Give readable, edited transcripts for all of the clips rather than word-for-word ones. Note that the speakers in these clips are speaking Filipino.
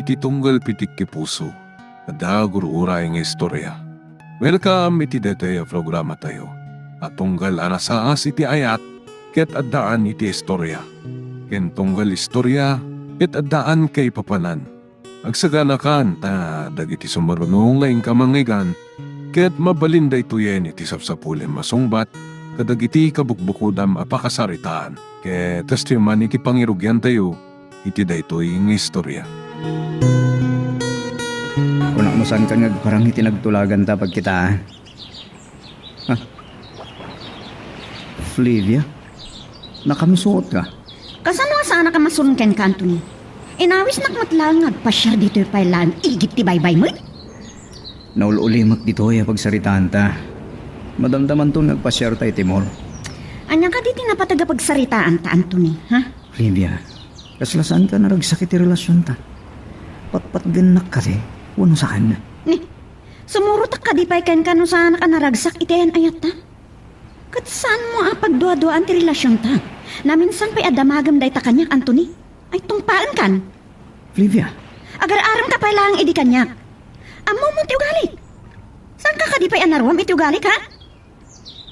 iti tunggal pitik ki puso. Ada guru-uray nga istorya. Welcome iti detoy programa tayo. At tunggal anasaas iti ayat, ket addaan iti istorya. Ken tunggal istorya, ket addaan kay papanan. Agsaganakan ta dagiti sumarunong laing kamangigan, ket mabalinda ituyen iti sapsapulen masungbat, kadagiti kabukbukudam apakasaritaan. Ket testiman iti pangirugyan tayo, iti daytoy nga istorya. Kung mo saan ka parang itinagtulagan ta pagkita. Ha? Flavia? Nakamisuot ka? Kasano sana ka masunken ka, Anthony? Inawis nakmatlang agpasyar dito yung pailan igit ti baybay mo? Naululimak dito ay pagsaritaan ta. Madamdaman to nagpasyar tayo, Timor. Anya ka diti napatagapagsaritaan ta, Anthony, ha? Flavia, kaslasan ka naragsakit yung relasyon ta. Patpatganak ka di, wano saan na. Ni, sumurot ka di pa'y ken ka no sana ka naragsak itayan ayat ta? Kat saan mo pagdua-duaan ti relasyon ta? Na minsan pa'y adamagam day ta kanyak, Anthony. Ay tungpaan kan. Flavia, Agar-aram ka pa'y lang idi kanyak. Amo mo ti ugali. Saan ka di pa'y anarwam iti ugali ka?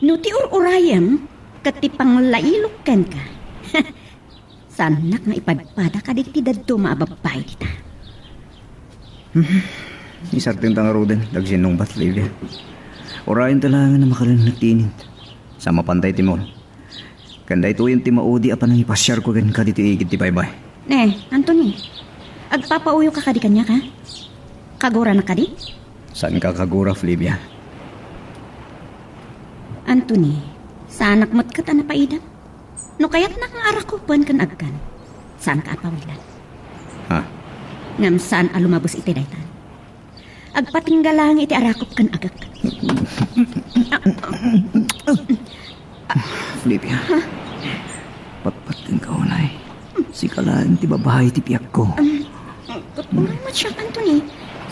No ti ururayam, kat ti panglailok ken ka. Sanak nga ipadpada ka di ti dadto maababay kita. isartin ta nga roden, dagsinong bat, Flavia. Orayan talangan na makalinak tinit. Sa mapantay, Timor. Kanda ito yung timaudi apan ang ipasyar ko gan ka dito igit ti baybay. Anthony, agpapauyo ka di kanya ka? Kagura na ka di? Saan ka kagura, Flavia? Anthony, saanak mo't ka ta napaidam? No kaya't nakangarakupan kan agkan. Saan ka apawilan? Ha? Ngam saan alumabos iti daytan? Agpatinggalang iti arakop kan agak. Flavia. Patpatin ka unay. Si kalaan ti babahay ti piyak ko. Uray mo siya, Anthony.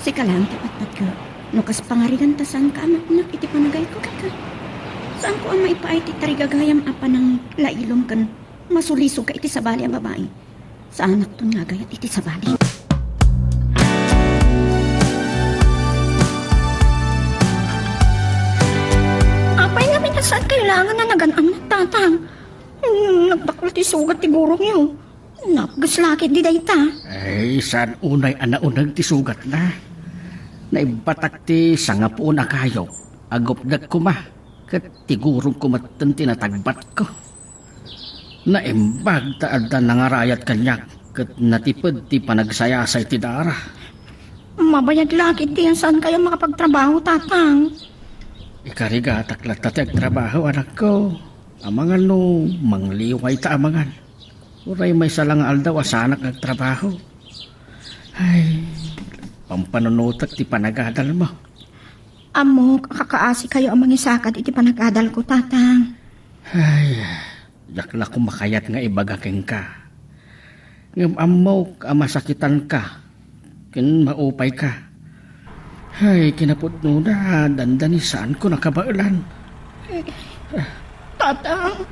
Sika lang, tipatpat ka. No kas pangarigan ta saan ka anak iti panagay ko ka. Saan ko ang maipaay ti tarigagayam apa ng lailom kan masulisog ka iti sabali ang babae. Sa anak to nga gayat iti sabali. Apay nga minasaan kailangan na naganang nagtatang. Nagdakol ti sugat ti gurong niyo. Napagaslakit di dayta. Ay, saan unay anaunag ti sugat na? Naibatak ti sangapuon na kayo. Agopdag ko ma. Kat tigurong kumatan tinatagbat ko. Naimbag taadda nangarayat kanyak. Kat natipid ti panagsayasay ti dara. Mabayag lakit di yan saan kayo makapagtrabaho, tatang. Ikariga taklat tati agtrabaho anak ko. Amangan no, mangliway ta amangan. Uray may salang aldaw asanak nagtrabaho. Ay, pampanunutak ti panagadal mo. Amo, kakaasi kayo ang mangisakad iti panagadal ko, tatang. Ay, yakla ko makayat nga ibagakeng ka. Ngam amo, masakitan ka. Kin maupay ka. Ay, kinaputno na, dandanisaan ko nakabailan. Tatang,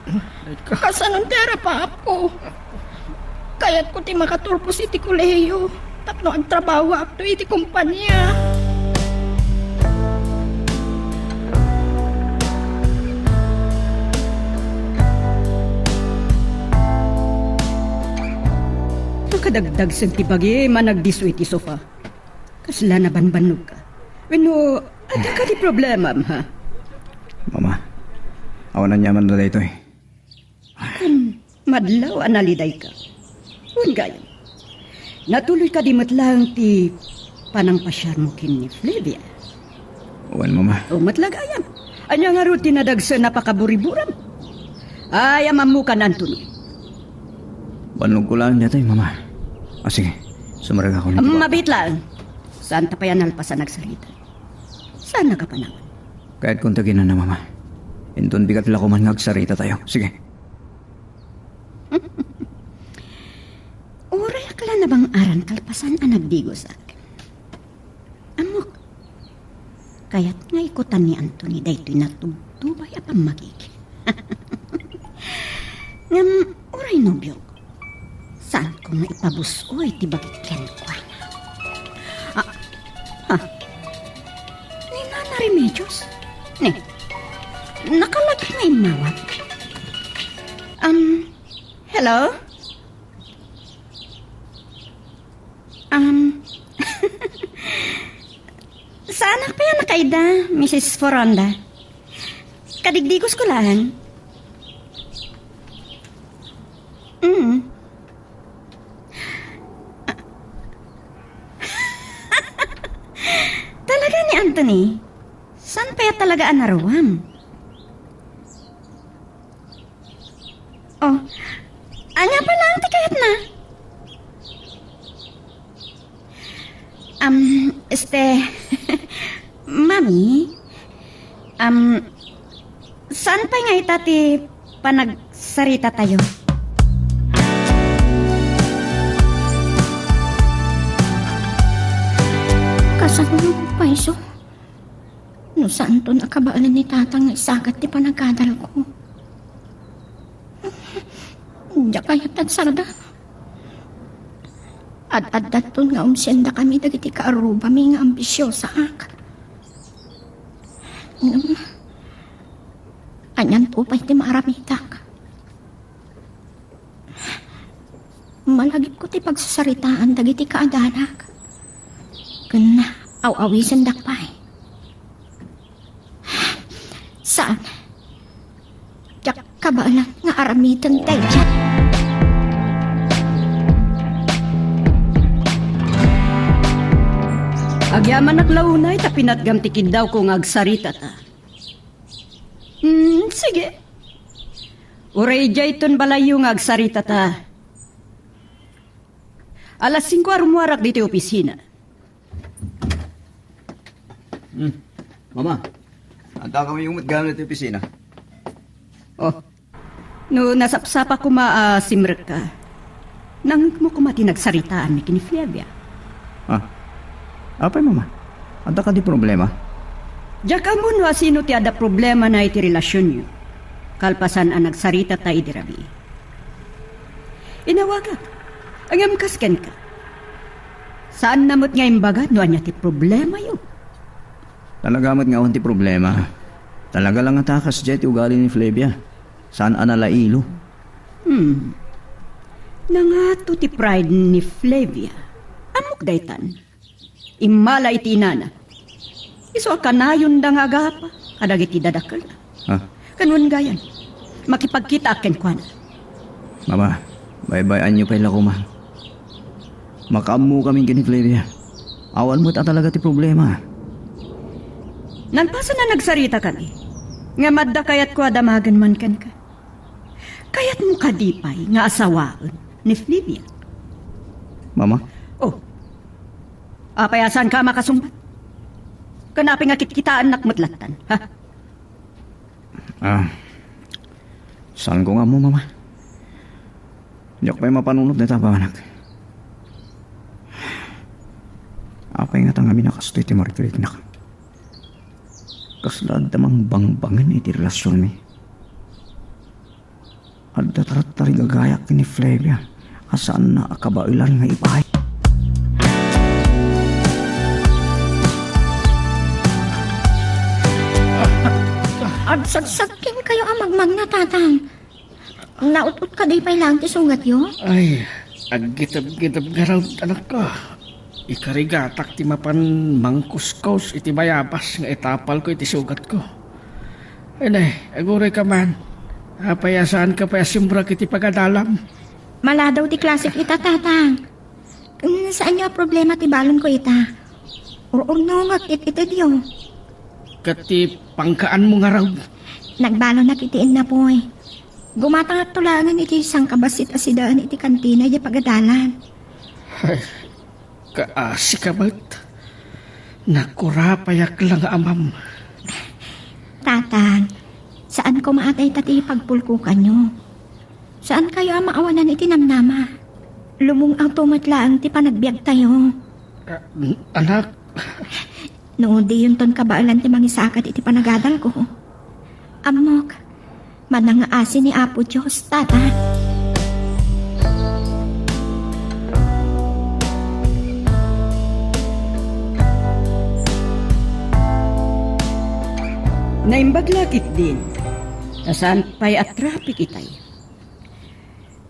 kasanong tera pa ako. Kaya't ko ti makatulpos iti kuleyo. Tapno ang trabaho akto iti kumpanya. Nakadagdag sa tibagi, managdiso iti sofa. Kasla na banbanog ka. Weno, ada ka di problema, ha? Mama, awan na nyaman na ito eh. Madlaw analiday ka. Huwag gayam. Natuloy ka di matlang ti panangpasyar mo kin ni Flavia. Awan, Mama. O matlagayam. Anya nga rutin na dagsa napakaburiburam. Ay, amamu ka Anthony. Banlog ko lang niya tayo, Mama. Sige, sumarag ako nito. Mabit lang. Saan tapayan alpasan nagsalita? Saan nagapanawan? Kahit kung tagin na, Mama. Inton bigat lang ko man ngagsarita tayo. Sige. Uray akala na bang aran kalpasan ang nagdigo sa akin? Amok. Kaya't nga ikutan ni Anthony daytoy natubtubay apang magiging. Ngam, uray nobyo ko. Saan ko nga ipabuso ay tibagit ken ko na. Remedios? Ne, nakalagay nga imawag. Hello? Saan pa yan nakaida, Mrs. Foronda? Kadigdigos ko lang. Talaga ni Anthony? Saan pa yan talaga anarawam? Oh, anya pa lang tikayat na. Mami, saan pa nga itati panagsarita tayo? Kasano pa iso? No saan to nakabaalan ni tatang isagat ti panagkadal ko? Diya kayat at sarda. Ad-ad to nga umsenda kami dagiti kaaruba mi nga ambisyosa ak. Anyan to pa iti maaramitak. Malagip ko ti pagsasaritaan dagiti kaadanak. Kana aw-awisan dakpay. Saan? Diyak kabaalan nga aramitan tayo dyan. Agyaman naklaunay ta pinatgamtikid daw kung agsarita ta. Sige. Uray jayton balayo nga agsarita ta. Alas 5 arumuarak dito opisina. Mama, anta kami yung matgamit sa opisina. Oh. No nasapsapa ko simrek ka. Nang mo kumati nagsaritaan ni kini Flavia. Apay, mama? Anta ka di problema? Diya ka mo no sino ti ada problema na iti relasyon niyo. Kalpasan ang nagsarita ta iti rabi. Inawagak. Ang kasken ka. Saan namot nga imbaga no anya ti problema yun? Talagamat nga ti problema. Talaga lang atakas dyan ti ugali ni Flavia. Saan analailo? Nangato ti pride ni Flavia. Amok daytan. Imala iti inana. Iso kanayon da nga agapa. Kadag iti dadakal. Kanun gayan. Makipagkita akin kwa na. Mama, bye-bye anyo pa ila ko, ma. Makamu kaming kini Flavia. Awan mo ta talaga ti problema. Nanpasa na nagsarita ka ni. Nga madda kayat ko adamagan man kan ka. Kayat mo kadipay nga asawaan ni Flavia. Mama? Oh. Apayasan ka makasumbat. Kanapin nga kitkitaan nakmatlatan, ha? Saan ko nga mo, mama? Hindi ako pa mapanunod na tabanak. Apay nga tangami nakastoy ti Margaret na ka. Kaslad tamang bangbangan iti relasyon mi. Adda tarat-tari gagayak ni Flavia. Asaan na akabailan nga ipahay. Agsagsakin kayo ang magmag na tatang. Nautut ka di pa lang ti sugat yo? Ay, aggitab-gitab nga raw anak ko. Ikarigatak ti mapan mangkuskaus iti bayabas nga itapal ko iti sugat ko. Ay, aguray ka man. Apayasaan ka pa simbrak iti pagadalam. Mala daw ti klasik ita tatang. Saan niyo problema ti balon ko ita? Urnungat iti diyo. Kati pangkaan mo nga raw. Nagbalo na kitiin na poy. Gumatang at tulangan iti isang kabasit asidaan iti kantina iti pagadalan. Ay, kaasi ka ba't? Nakurapayak lang amam. Tatang, saan ko maatay tati pagpulkukan nyo? Saan kayo ang maawanan iti namnama? Lumong ang tumatlaang ti panagbiag tayo. Anak, Noon di yun ton kabaalan ti mangisakat iti panagadal ko. Amok, manangaasi ni Apo Diyos, tata. Naimbaglakit din. Tasan pa'y at traffic itay.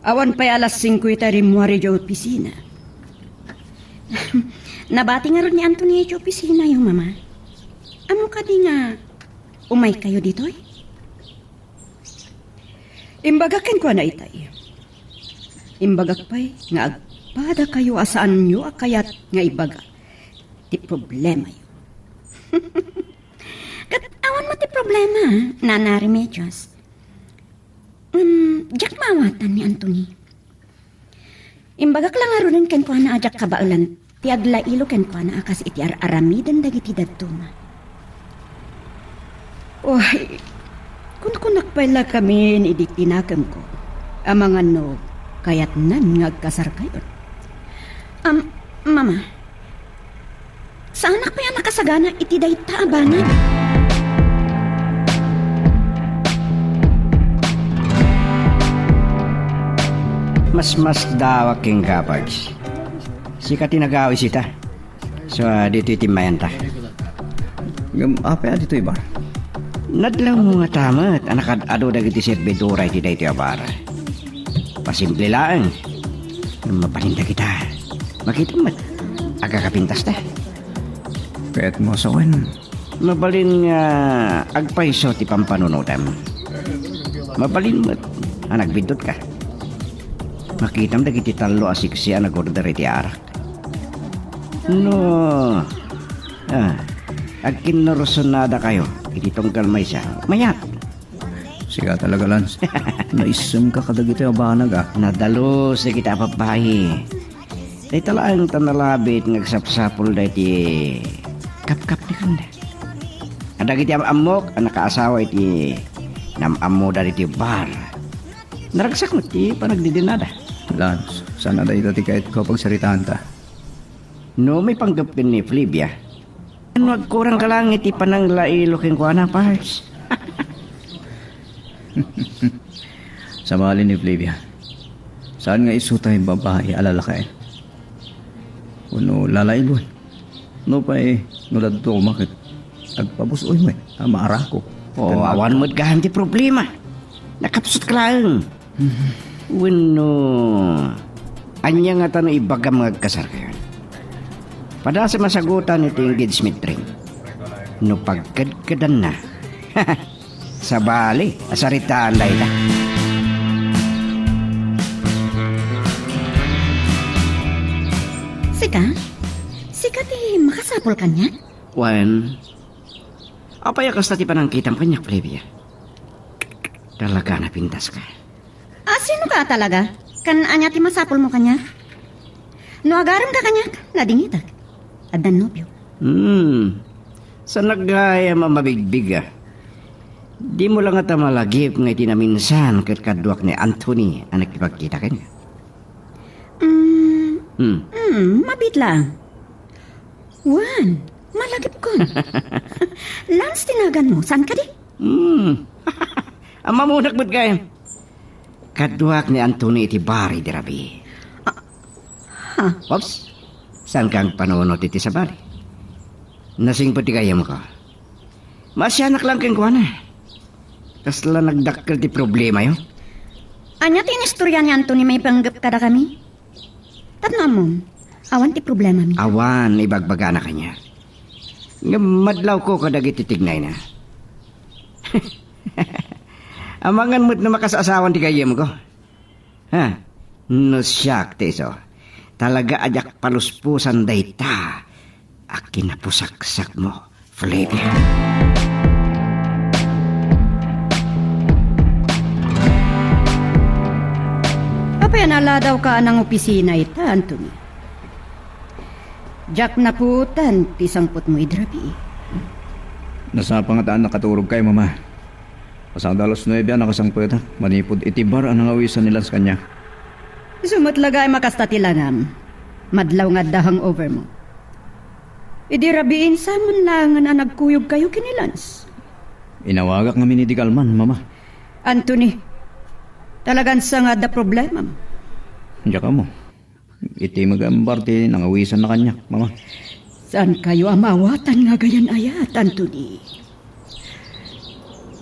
Awan pa'y alas 5 itay rimwari jo opisina. Nabati nga ron ni Anthony sa opisina yung mama. Amo ka di nga umay kayo dito eh? Imbagakin ko na itay. Imbagak pa'y nga agpada kayo asaan nyo akayat nga ibaga. Ti problema yun. Kat awan mo ti problema, Nana Remedios. Diyak maawatan ni Anthony. Imbagak lang nga rin ken ko na ajak kabaulan, ti agla ilo ken ko na akas iti aramidan dagiti dadtuma. Uy, kung kunakpala kami ni tinakam ko, amang ano, kaya't nan ngagkasar kayo. Mama, saan anak pa yan nakasagana iti day taabanan? Mas dawak king kapags. Sika tinagawis ita. So, dito itimayan ta. Apa dito iba? Nadlaw mo nga tamat. Anak ado dagiti servidora iti dito abara. Pasimple lang. Mapaninda kita. Makita mat. Aga kapintas ta. Kaya't mo sawan. Mabalin nga agpaiso ti pampanunutam. Mabalin mat. Nagbidot ka. Makitam dagiti talo asiksi nag-order iti arak. No. Agkin narosonada kayo. Iti tongkal may siya. Mayat. Siga talaga, Lance. Naisum ka kadagiti abanag Nadalo sa kita papahi. Day talaang tanalabit ngagsapsapol da iti kap-kap ni kanda. Adagiti amok nakaasawa iti namamo da iti bar. Naragsak mo ti panagdidinada. Lance, sana da ito ti kahit ko pagsaritaan ta. No, may panggapin ni Flavia. Ano agkurang ka lang iti panang lailo king kuana parts. Sa bali ni Flavia. Saan nga isuta yung babae alalakain? Uno lalailon. No pa nulad to kumakit. Agpabusoy mo maara ko. Awan mo't gahanti problema. Nakapsot ka lang. Uno. Anya nga tanong ibagam magkasar kayo. Pada sa masagutan ito yung engagement ring. No pagkadkadan na. Sa bali, asaritaan lang ita. Sika ti makasapol kanya? Wan, apaya kas tati panangkitam kanya, Flavia. Talaga napintas ka. Sino ka talaga? Kan anya ti masapol mo kanya? No agaram ka kanya, nadingitak. Adan nobyo. Sa nagaya mamabigbig Di mo lang ata malagip nga itinaminsan kat kadwak ni Anthony ang nagkipagkita kanya. Mabit lang. Juan, malagip ko. Lance, tinagan mo. Saan ka di? Ama mo nakbut kayo. Kadwak ni Anthony iti bari di rabi. Ops, saan kang panunot iti sa bari? Nasing pati kaya mo ka. Masyanak lang kang kuha na. Kasla nagdakkel ti problema yun. Anya tinistorya ni Anthony may panggap kada kami? Tatma mo, awan ti problema mi. Awan, ibagbaga na kanya. Nga madlaw ko kadag ititignay na. Amangan mo't na makasasawan ti kayem ko. No siyak, teso. Talaga ajak paluspusan dayta. Akin na pusaksak mo, Flavia. Papayanala daw ka ng opisina ita, Anthony. Jack na putan, tisangpot mo idrabi. Nasa pangataan nakaturog kay mama. Pasang dalos 9 nakasangpot. Manipod itibar ang nangawisan nila sa kanya. Sumatlagay makastatilangan. Madlaw nga dahang over mo. Idirabiin sa man lang na nagkuyog kayo kinilans. Inawagak nga minidikalman, mama. Anthony, talagan sa nga da problema mo. Diyan ka mo. Iti magambarte nangawisan na kanya, mama. Saan kayo amawatan nga gayan ayat, Anthony?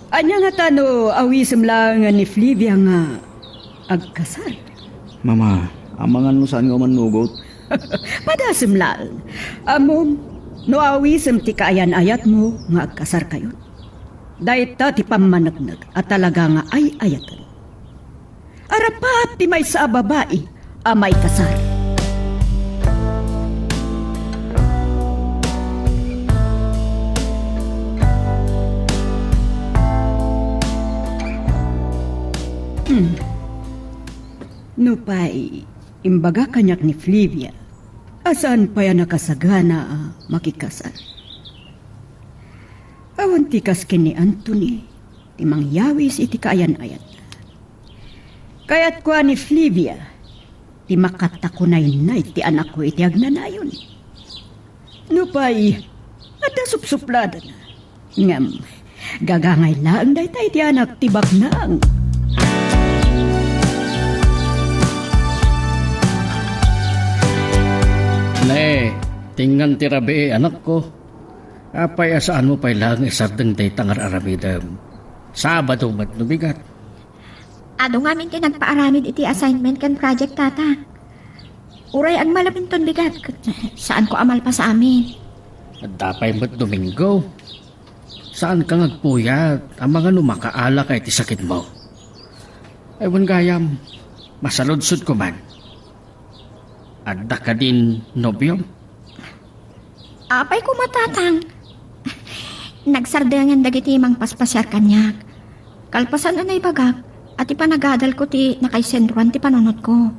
Anya nga tano, awisem lang ni Flavia nga agkasal. Mama, amangan mo saan nga manugot? Padasem lang. Amom, no awisem ti kaayan-ayat mo nga agkasar kayo. Dahita ti pamanagnag at talaga nga ay ayatan. Arapat ti may sa babae amay kasar. Nupay, imbaga kanyak ni Flavia, asan pa yan nakasagana makikasal? Awan tikas kini Anthony, timang yawis iti kaayan-ayat. Kaya't kwa ni Flavia, ti makatakunay na iti anak ko iti agnanayon. Nupay, ada supsuplada na. Ngam, gagangay lang dahi tayo ti anak tibak nang. Ne, tingan ti rabi anak ko. Apay asaan mo pa'y lang isardeng day tangar aramidam. Sabado mat nubigat. Ado nga min nagpaaramid iti assignment kan project tata. Uray ang malapinton bigat. Saan ko amal pa sa amin? At dapay mat Domingo. Saan ka ngagpuyat? Ang mga numakaala kay ti sakit mo. Ewan gayam, masaludsod ko man. Adda ka din nobyo? Apay ko matatang. Nagsardangan dagiti mang paspasyar kanyak. Kalpasan anay bagak at ipanagadal ko ti nakaisendruan ti panunot ko.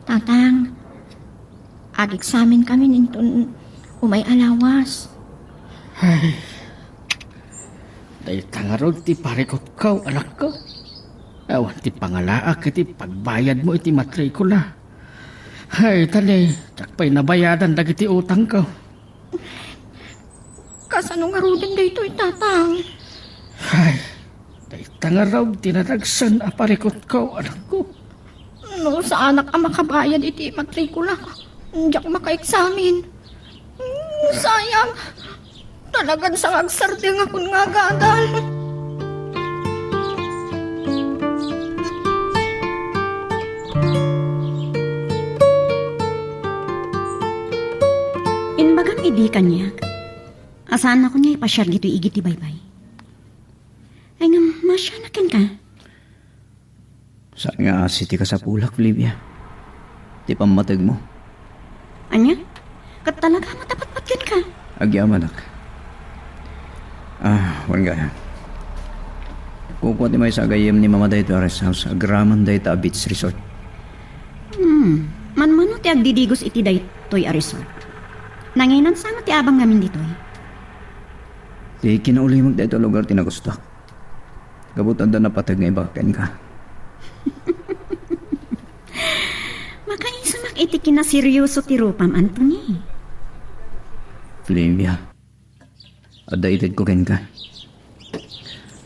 Tatang, ag-examine kami nintun umay alawas. Ay, dahil tangarog ti parikot kaw, anak ko. Awan ti pangalaak iti pagbayad mo iti matrikula. Ay, tali, takpay nabayadan dagiti utang ko. Kasanong arudin dito tatang? Ay, dahil tangarog tinaragsan a parikot kaw, anak ko. No, sa anak ang makabayad iti matrikula ko. Diyak maka-examine. Sayang. Talagang sa agsarding akong nga gadal. Inbagang idi kanyak. Asaan ako niya ipasyar dito igiti baybay. Ay nga, masyanakan ka. Saan nga asiti ka sa pulak, Flavia? Di pamatag mo. Anya? Kat talaga matapatpatyan ka. Agyaman ak. Wan gaya. Kukuha ti may sagayem ni Mama Day to rest house. Agraman day ta beach resort. Manmano ti agdidigos iti daytoy a resort. Nanginan sama ti abang ngamin dito eh. Di kinauli mag day to lugar tinagustak. Gabutan da napatag nga ibakan ka. Makainsamak iti kinaseryoso ti Rupam, Anthony. Flavia. Ada ited ko ken ka.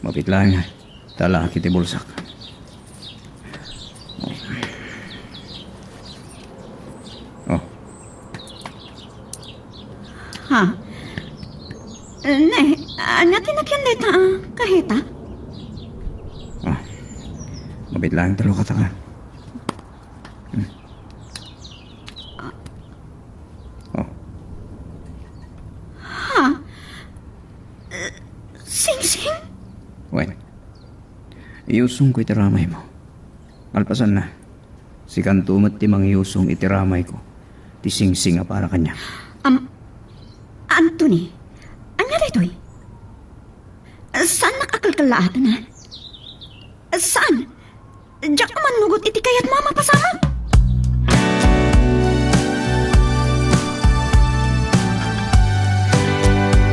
Mapit lang. Tala kiti bulsak. Oh. Ha? Ne, anya tinakyan deta kahita? Mapit lang talo ka ta ka. Oh. Ha? Sing-sing? Wen. Iusong ko itiramay mo. Alpasan na. Si kantumat ti mang iusong itiramay ko. Ti sing-sing a para kanya. Anthony, anya ditoy? Saan nakakalkalaatan ha? Saan? Diyak ka manugot iti kayat mama pasama?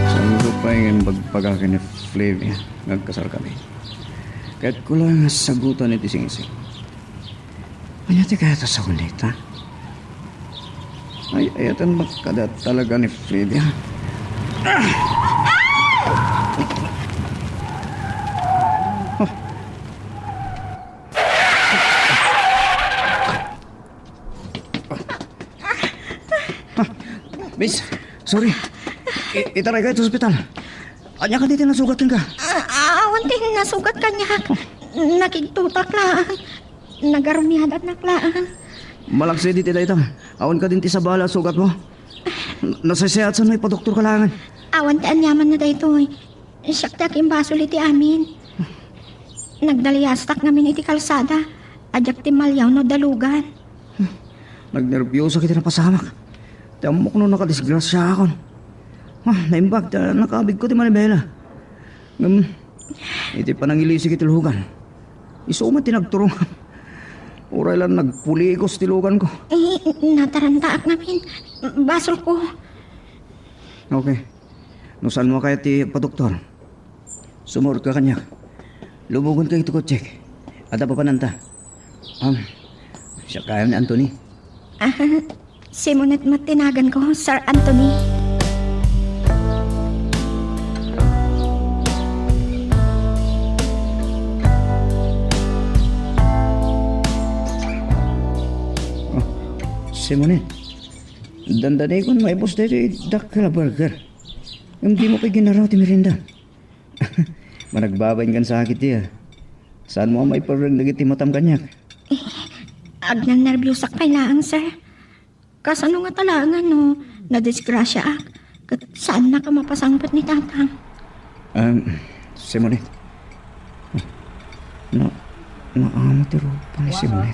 Saan ko pa yung bagpagakin ni Flavia. Nagkasal kami. Kahit ko lang sagutan iti sing-sing. Anya ti kaya ta sa kulit, ha? Ay, ayatan magkada talaga ni Flavia. Miss, sorry. Itaray ka sa ospital. Anya ka dito nasugatan ka. Awan din nasugat kanya. Nakigtutak lang. Nagarumihadat na klaan. Malagsi dito dito. Awan ka din ti sa bala sugat mo. Nasasayat sa may padoktor ka langan. Awan ti anyaman na dayto eh. Siyaktak yung baso iti amin. Nagdaliastak namin iti kalsada. Adyak ti malyaw no dalugan. Nagnervyosa kita na pasamak. Tiamok no nakadisgrasya akon. Naimbag, nakabig ko ti manibela. Iti panangilisi kitulugan. Isumat tinagturong. Uray lang nagpuligos tilugan ko. Natarantaak namin. Basol ko. Okay. Nusan mo kaya ti padoktor? Sumur ka kanya. Lubugon ka ito ko check. Ada pa pananta. Siya kaya ni Anthony. Simunet matinagan ko, Sir Anthony. Simone, dandanay ko may boss dito dakla burger. Hindi mo kay ginaraw ti merinda. Managbabayin kan sakit ya. Saan mo may parang nagiti matam kanyak? Agnan nervyosak kailangan, sir. Kasano nga talangan, no? Nadisgrasya ak. Kat saan na ka mapasangpat ni tatang? Simone. Naamo ti rupa ni Simone.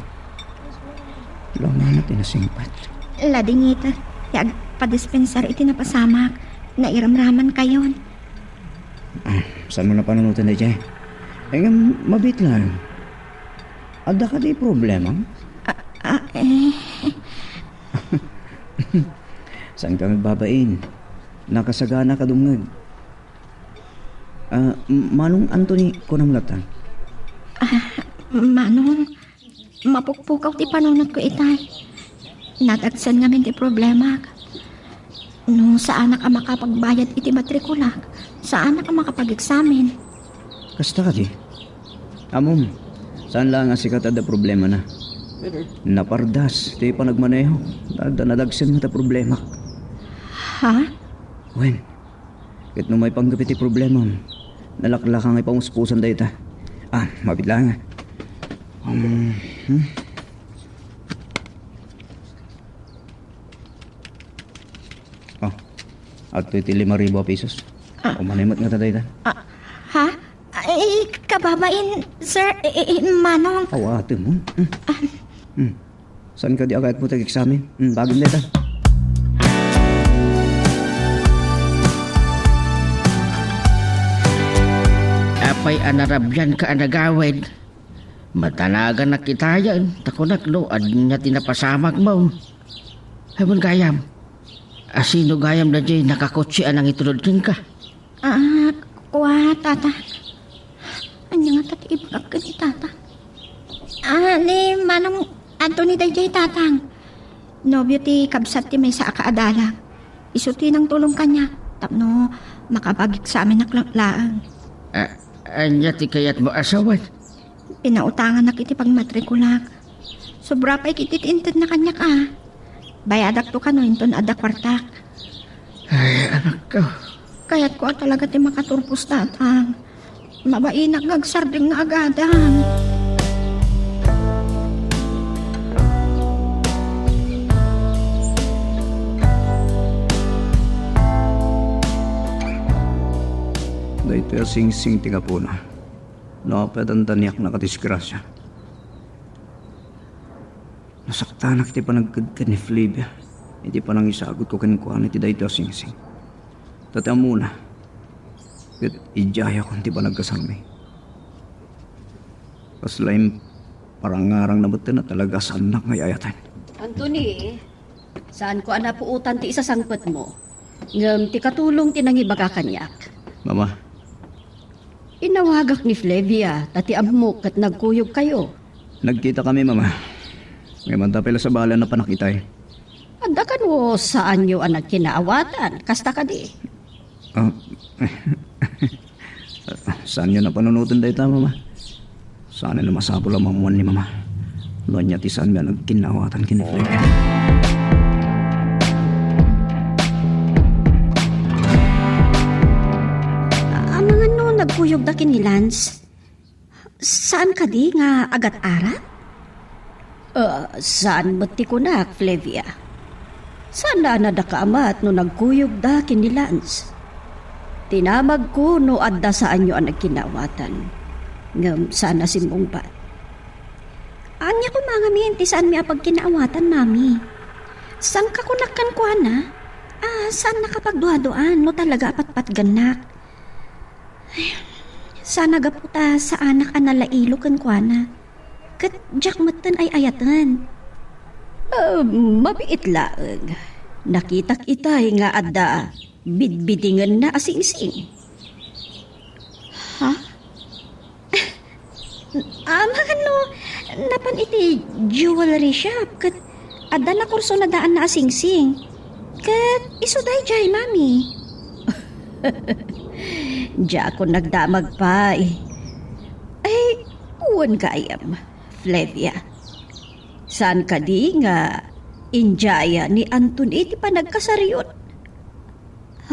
Langan natin nasingpat. Ladingita. Yag padispensar iti napasamak. Nairamraman kayon. Saan mo na panunutan na dyan? Mabit lang. Ada ka di problema? Saan ka magbabain? Nakasagana ka dumngag. Manong Anthony ko nang latan? Manong, mapukpukaw ti panunot ko itay. Natagsan ngamin ti problema. No, saan na ka makapagbayad iti matrikula? Saan na ka makapag-examen? Kasta ka di? Amom, saan lang nga sikat ada problema na? Napardas, di pa nagmaneho. Nadagsan mo ta problema. Ha? Wen, kahit no may panggapit ti problema, nalaklakang ipamuspusan dahi ta. Mabit lang nga. At ito 5,000 pesos. Umanimot nga tatay ta. Ha? Kababain, sir, manong. Ate mo. Saan ka di agad mo tag-examen? Bagong neta. Apay anarabyan ka anagawid. Matanagan na kita yan. Takunak no, adnya tinapasamag mo. Habon gayam. Asino gayam na dyan nakakotsi anang itulod king ka. Kuha, tata. Anya nga tati ibagag ka ni tata. Ni manong Anthony dayjay tatang. Nobyo ti kabsat ti may sa akaadala. Isuti ng tulong kanya. Tapno, makabagik sa amin naklang. Anya ti kayat mo asawan. Pinautangan na kiti pagmatrikulak. Sobra pa'y kititinted na kanya ka. Bayadak to ka no, inton ada kwartak. Ay, anak ko. Kaya't ko talaga ti makaturpos tatang. Mabainak gagsarding nga agadan. Dahito yung sing-sing tiga po na. Nakapatantaniyak na kadisgrasya. Nasakta na kiti pa nagkadkad ni Flavia. Hindi pa nang isagot ko kanikuan iti dahito yung sing-sing. Tata muna. Kat ijaya ko hindi pa nagkasalmi. Kaslaim parang ngarang nabutin na talaga saan na ngayayatan. Anthony, saan ko anapuutan ti isasangpet mo? Ngam ti katulong ti nangibaga kanyak. Mama, Inawagak ni Flavia, tati amok at nagkuyog kayo. nagkita kami mama. Ngayon tapila sa bahala na panakitay. Adakan mo saan nyo ang nagkinaawatan, kasta ka di. Saan yun na panunutan dahi ta mama? Saan na masapol ang mamuan ni mama? Luan niya ti saan nga nagkinawatan kiniflip. nagkuyog da kin ni Lance. Saan ka di nga agat-ara? Saan mo't ti kunak, Flavia? Saan na nadakaamat no nagkuyog da kin ni Lance? Tinamag ko no adda saan nyo ang nagkinawatan. Ngam sana simbong pa. Anya ko mga minti saan mi apag kinaawatan, mami. Sang ka kunakan ko na? Saan nakapagduha-duan no talaga apat-pat ganak? Ay, sana gaputa sa anak analailo kan ko na. Kat jak matan ay ayatan. Mabiit laeng. Nakitak itay nga adda bidbidingan na asing-sing. Ha? Mga no, napan iti jewelry shop. Kat ada na kurso na daan na asing-sing. Kat isuday jay, mami. Diya ako nagdamag pa eh. Ay, uwan ka ayam, Flavia. Saan ka di nga injaya ni Anton iti pa nagkasariyot?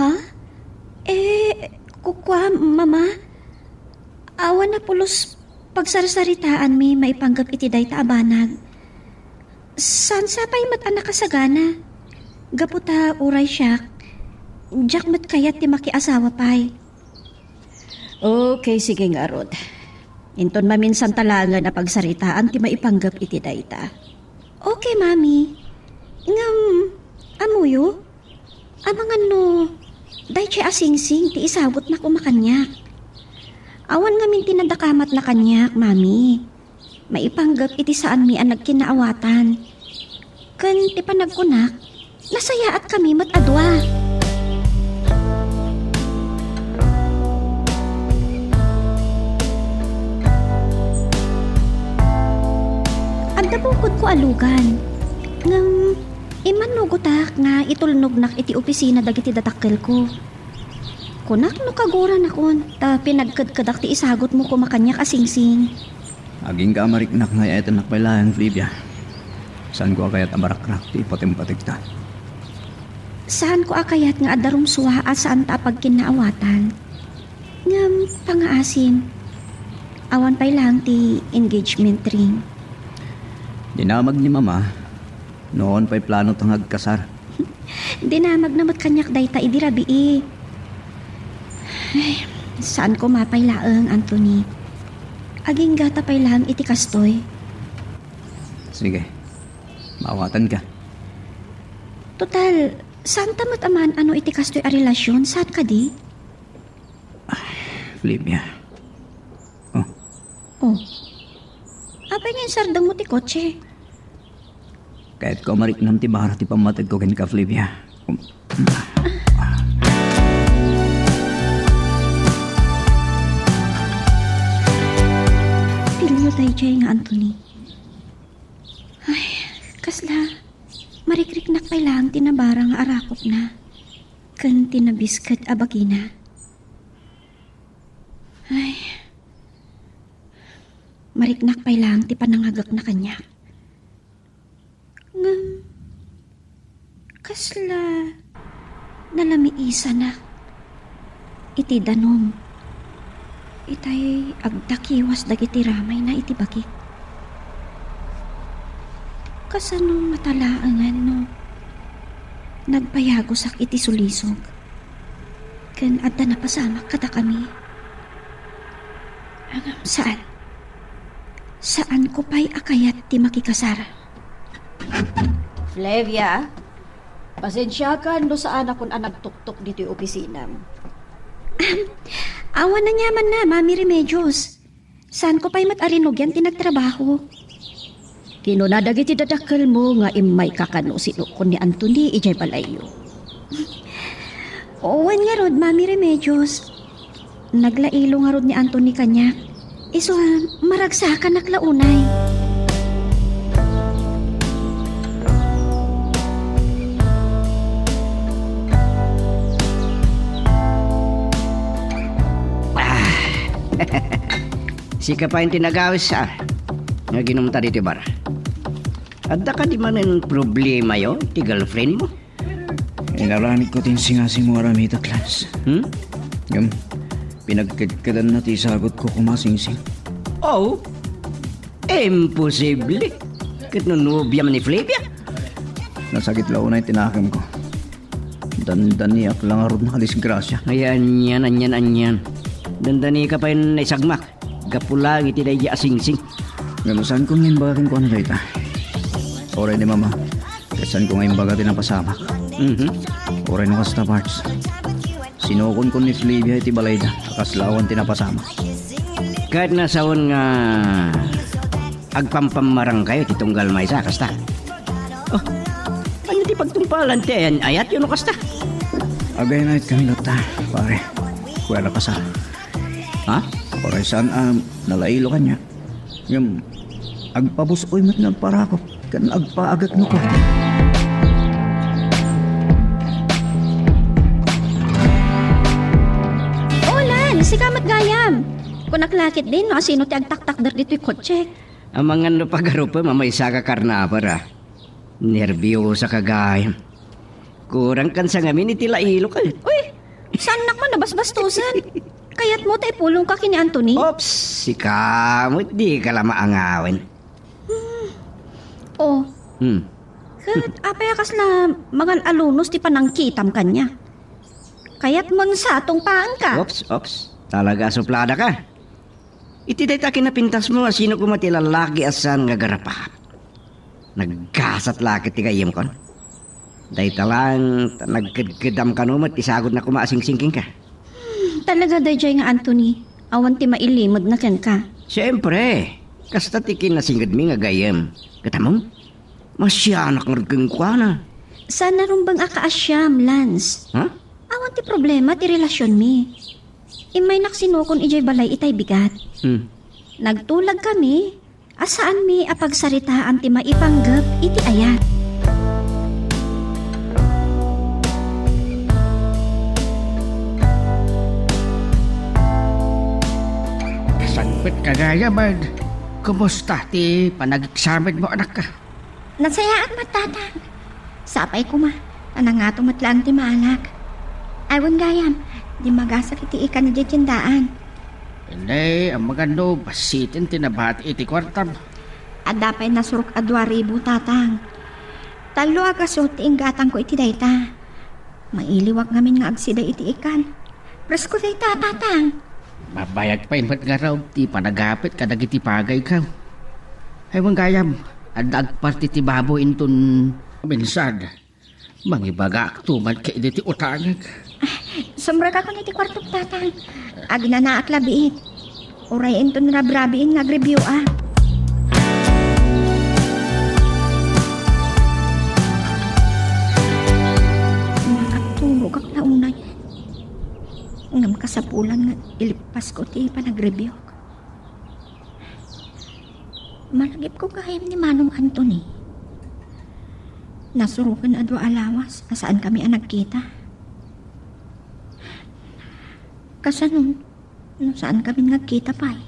Ha? Kukwa, mama? Awan na pulos pagsarsaritaan mi maipanggap iti day taabanag. San sapay mat anak kasagana? Gaputa uray siya. Diyak mat kayat ti makiasawa pay. Okay, sige nga, Rod. Inton maminsan talangan na pagsaritaan ti maipanggap iti dayta. Okay, mami. Ngam, amuyo? Amangan no, day siya asing-sing ti isabot na kumakanyak. Awan ngamin tinadakamat na kanyak, mami. Maipanggap iti saan mi ang nagkinaawatan. Kan ti panagkunak, nasaya at kami matadwa. Agdabukod ko alugan. Ngam, iman no gutak nga itulnognak iti opisina dagiti datakkel ko. Kunak no kaguran akon, ta pinagkadkadak ti isagot mo kumakanyak asing-sing. Aging kamariknak nga eto nakpailayang, Flavia. Saan ko kayat amarakrak ti ipatim-patigta? Saan ko akayat nga adarum suwa at saan ta pagkinaawatan? Ngam, pangaasim. Awan pa'y lang ti engagement ring. Dinamag ni Mama, noon pa'y plano tang agkasar. Dinamag namat kanyak dayta idirabi eh. Ay, saan ko mapaylaang, Anthony? Aging gata pa'y lang iti kastoy. Sige, maawatan ka. Total, saan tamat aman ano iti kastoy a relasyon? Saan ka di? Flavia. Oh. Apay nga yung sardang mo ti kotse. Kahit ko mariknam ti bara ti pamatag ko ken ka, Flavia. Pilyo tayo dyan nga, Anthony. Ay, kasla. Marikriknak pa'y lang tinabara nga arakop na. Kan tinabiskat abagina. Ay. Mariknak pa'y lang ti panangagak na kanya. Ngam. Kasla. Nalamiisa na. Iti danom. Itay agdakiwas dagiti ramay na iti bakit. Kasanong matalaangan no. Nagpayagosak iti sulisog. Ken adda na pasamak kada kami. Angam saan? Saan ko pa'y akayat ti makikasar? Flavia, pasensya ka no saan akong nagtuktok dito yung opisina mo. Awan na nyaman na, Mami Remedios. Saan ko pa'y matarinog yan tinagtrabaho? Kinunadag iti dadakkel mo nga imay kakano sinukon ni Anthony ijay balayo. Owan nga rod, Mami Remedios. Naglailo nga rod ni Anthony kanya. Iso, maragsakan naklaunay. Sika pa yung tinagawis sa nga ginumta dito bar. Adda ka di man ang problema yo, ti girlfriend mo? Inaranig ko tin singasing mo aramita class. Yung Pinagkadkadan na ti sagot ko kumasingsing. Oh, imposible. Kinunubya man ni Flavia. Nasagit lao na yung tinakam ko. Dandaniak lang arod na kadisgrasya. Ayan yan, anyan. Dandani ka pa yun na isagmak. Gapulang iti dahi asingsing. Ganusan ko ngayon bagakin ko ano dahita. Oray ni mama. Kasan ko ngayon bagatin ang pasamak. Oray no kasta parts. Sinukon ko ni Flavia iti balayda. Akaslawan tinapasama. Kahit nasaon nga agpampamarang kayo titunggal may sa kasta. Oh, ano ti pagtumpalan ti ayan ayat yun o kasta. Agay na it kami lata, pare. Kuwela ka sa. Ha? Pare saan nalailo ka niya. Yung agpabusoy mat nagparakot. Kan agpaagak no ko. Si kamat gayam. Kung naklakit din, no, sino ti agtaktak dar dito'y kotse. Ang mga no pagarupa, mamaysa ka karna para. Nerbiyosa ka gayam. Kurang kan sa ngamin iti lailo ka. Uy, saan nakman nabasbastusan? Kaya't mo tayo pulong ka kini Anthony. Ops, si kamot di ka lang maangawin. Oh, kat apayakas na mga alunos ti panangkitam kanya. Kaya't mon sa atong paan ka. Ops. Talaga suplada ka. Iti day takin na pintas mo sino kumati lalaki asan nga garapa. Nagkasat laki ti kayem kon. Day talang nagkidkidam ka numat isagod na kumaasing-singking ka. Talaga dayjay nga Anthony. Awan ti mailimod na ken ka. Siyempre. Kasta tikin na singgad mi nga gayem. Katamong? Masyanak nga ragking kwa na. Sana rumbang akaasyam, Lance. Ha? Awan ti problema ti relasyon mi. Imay naksinukon ijay balay itay bigat. Nagtulag kami, asaan mi apagsaritaan ti maipanggap iti ayat. Sangpit kagaya man. Kumusta ti panag-examine mo anak ka? Nasayaan matatang. Sapay ko ma, anangato matlaan ti maanak. Awan gayam, di magasak iti ikan na di tindaan. Hindi, ang magando, basitin tinabati iti kwartam. At dapay nasurok a 2,000 tatang. Talo agasot ti inggatang ko iti dayta. Mailiwak ngamin nga agsida iti ikan. Presko dayta tatang. Mabayag pa imat nga raw, ti panagapit kadag iti pagay ka. Ay mong gayam, adag parti ti babo inton minsan. Mangibagak tuman kay iti utangag. Sumra ka kung iti kwartong tatang. Agna na at labiit. Uray inton rabrabiin nag-review ah. Nakatulog ang naunay. Ngam kasapulan nga ilipas ko ti panag-review. Malagip ko gayam ni Manong Anthony. Nasurukan adwa alawas asaan kami ang nagkita. Kasanun, saan kami nagkita pa eh.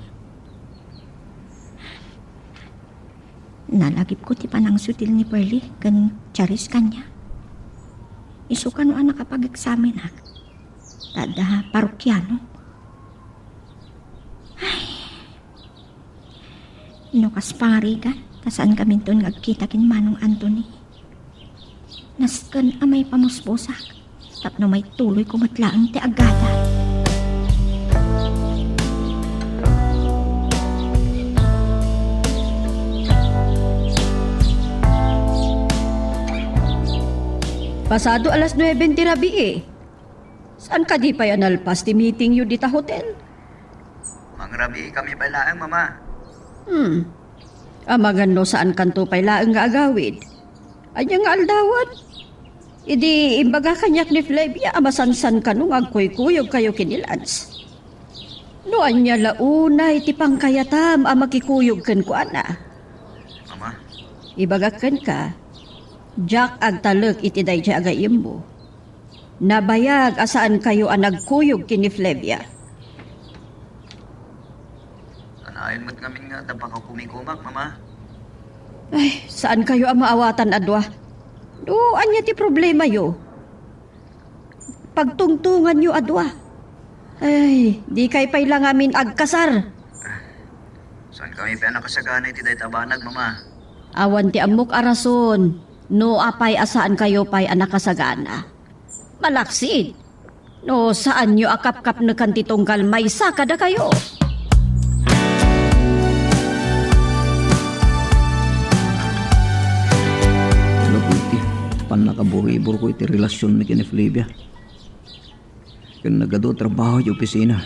Nalagip ko ti panang sutil ni Pearly kan charis kanya. Isukan mo ang nakapag-examine ha. Tada parokyano. Ay. Inukas pangarigan, kasaan kami doon nagkita kin Manong Anthony. Naskan amay pamusposak, tapno may tuloy kumatlaang ti agada. Pasado alas 9 ti rabi eh. Saan ka di pa yan alpas ti meeting yu dita hotel? Mangrabi kami balaang mama. Amagan no saan kanto pay laeng nga agawid. Anya nga aldawat. Idi imbaga kanyak ni Flavia amasansan ka nung agkuy-kuyog kayo kinilans. No anya launay ti pangkayatam makikuyog ken ko ana. Mama? Ibagakan ka. Jack agtalek iti dayjay agayem mo. Nabayag asaan kayo ang nagkuyog kini Flavia. Anayin mo't ngamin nga dabang ako kumikumak, mama. Ay, saan kayo ang maawatan adwa? Do, anya ti problema yo. Pagtungtungan yo adwa. Ay, di kay pay lang amin agkasar. Saan kami pa nakasagana iti dahit abanag, mama? Awan ti amok arason. No apay asaan kayo pay anak kasagana. Malaksid. No saan nyo akap-kap na kantitong galmay sa kada kayo. Ano po iti? Pan nakaburibor ko iti relasyon ni kini Flavia. Kan nagado trabaho yung opisina.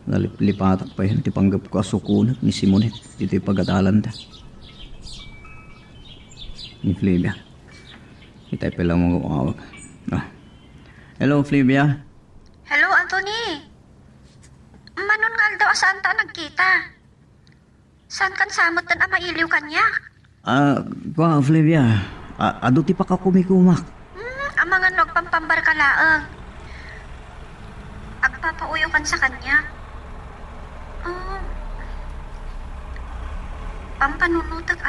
Nalipatak pa yan ti panggap ko asukunat ni Simonet dito pagadalan ta. Ni Flavia. Itay pa lang mga umawag. Hello, Flavia. Hello, Anthony. Manon nga daw saan ta nagkita? Saan kan samot tan ama iliw kanya? Flavia. Ado ti pa ka kumikumak. Ang mga nagpampambar ka laang. Agpapauyo kan sa kanya. Pampanunutag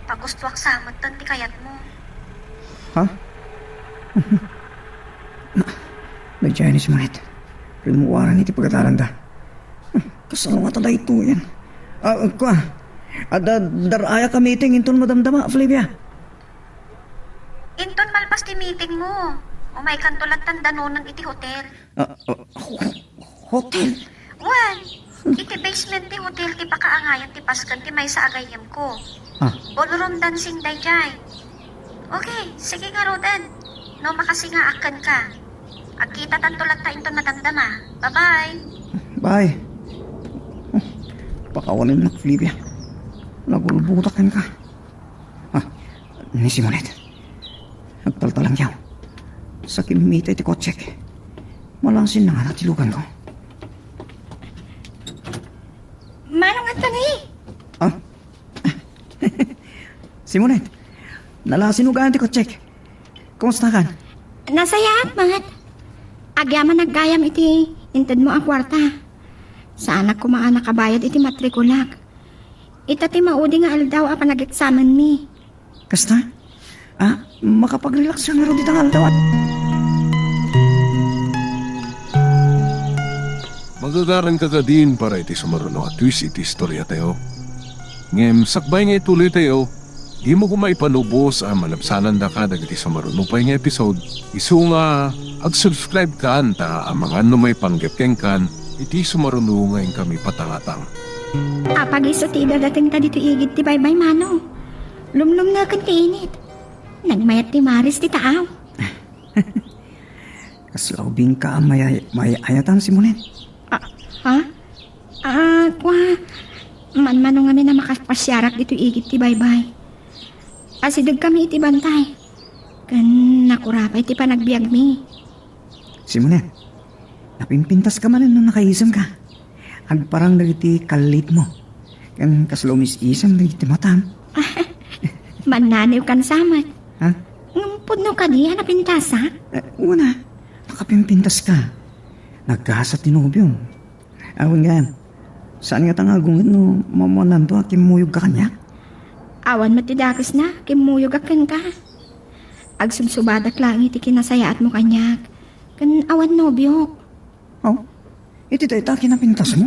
pagustwak samot tan ti kayat mo. Ha? Nag-Chinese manit. Rimuwaran iti pagkatalan da. Kasama nga talay ito yan. Daraya ka meeting inton madamdama, Flavia. Inton malpas ti meeting mo. Umay kantulat tanda noon iti hotel. Hotel? Wan, iti basement ti hotel ti pakaangayan ti paskan ti may sa agayem ko. Ballroom dancing day jay. Okay, sige nga Roden. No makasinga-akan ka. Agkita tantulat ta inton madamdama. Bye-bye. Bye. Pakawanin na, Flavia. Nagulbutakan ka. Ni Simonet. Nagtaltalang yaw. Sa kimimita iti kotsek. Malangsin na nga natilugan ko. Manong Anthony. Simonet, nalasinugaan ti kotsek. Kumusta kan? Nasayaat, mangat. Agyaman naggayam iti inted mo ang kwarta. Sa anak ko mga nakabayad iti matrikulak. Ita ti maudi nga aldaw a panag-examen mi. Kasta? Makapag-relax ka nga rin ditang aldaw. Magagaran ka din para iti sumaruno at twist iti istorya tayo. Ngem, sakbay nga ituloy tayo. Di mo kumaipanubos ang malabsanan da ka dagiti sumaruno pa nga episode. Isu nga, ag-subscribe ka anta ang mga may panggapkeng kan iti sumaruno ngayon kami patangatang. Apag iso ti dadating ta dito igid ti baybay manong. Lumlum na kan ti init. Nagmayat ti maris ti taaw. Kaslaubing ka ang ayatan, Simonet. Ha? Kwa. Manmanong kami na makapasyarak dito igid ti baybay. Asidag kami iti bantay. Kan nakurapay ti panagbiag mi. Simonet, napimpintas ka man nung nakaisam ka. Agparang nagiti kalit mo. Kan kaslumis-isam nagiti matam. Mananaw kan samat. Ha? Ngumpod no ka diya napintasa? Una, nakapimpintas ka. Nagkasa tinubyo. Awan nga, saan nga tangagungin no mamanan to kimuyog ka kanya? Awan matidakas na, kimuyog akan ka. Agsubsubadak lang iti kinasaya at mo kanyak. Kan awan nobyok. Iti tayo ta kinapintas mo?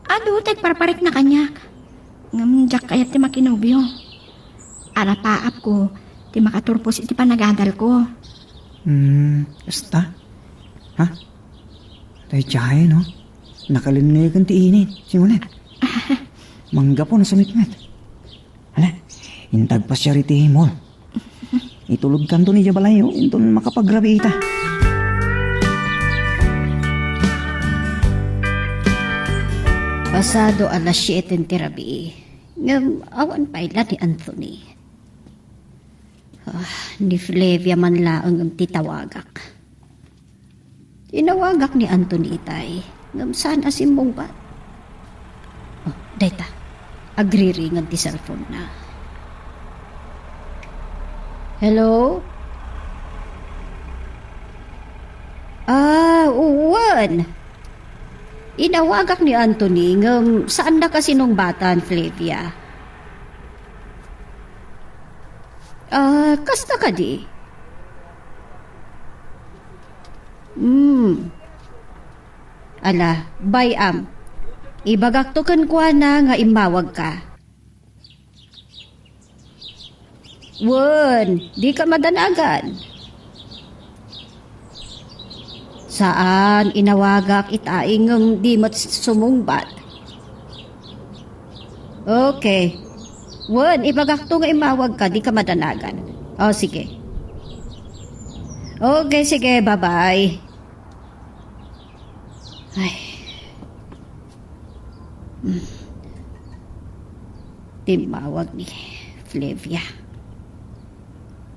Ado, tagparparik na kanyak. Ngamjak kayat ti makinobyo. Arapaap ko, ti makaturpos iti panagadal ko. Basta? Ha? Tayo tiyahe, no? Nakalinigan ti init, Simonet. Mangga po na sumitmet. Hala, intag pa siya riti mo. Itulog kanto ni Jabalayo, inton makapagrabi ita. Pasado alas 7 ng tirabi. Ngam, awan pa ila ni Anthony. Ni Flavia man laang ang titawagak. Tinawagak ni Anthony itay. Ngam saan asimbong ba? Dayta. Agriring ang ti cellphone na. Hello? Uwan. Inawagak ni Anthony ngam saan na kasi nung batan, Flavia? Kasta ka di? Ala, bayam. Ibagaktukan ko na nga imawag ka. Wen, di ka madanagan. Saan inawagak itaing di mat sumungbat? Okay. Wen, ibagakto nga imawag ka, di ka madanagan. O, sige. Okay, sige, bye-bye. Ay. Timawag ni Flavia.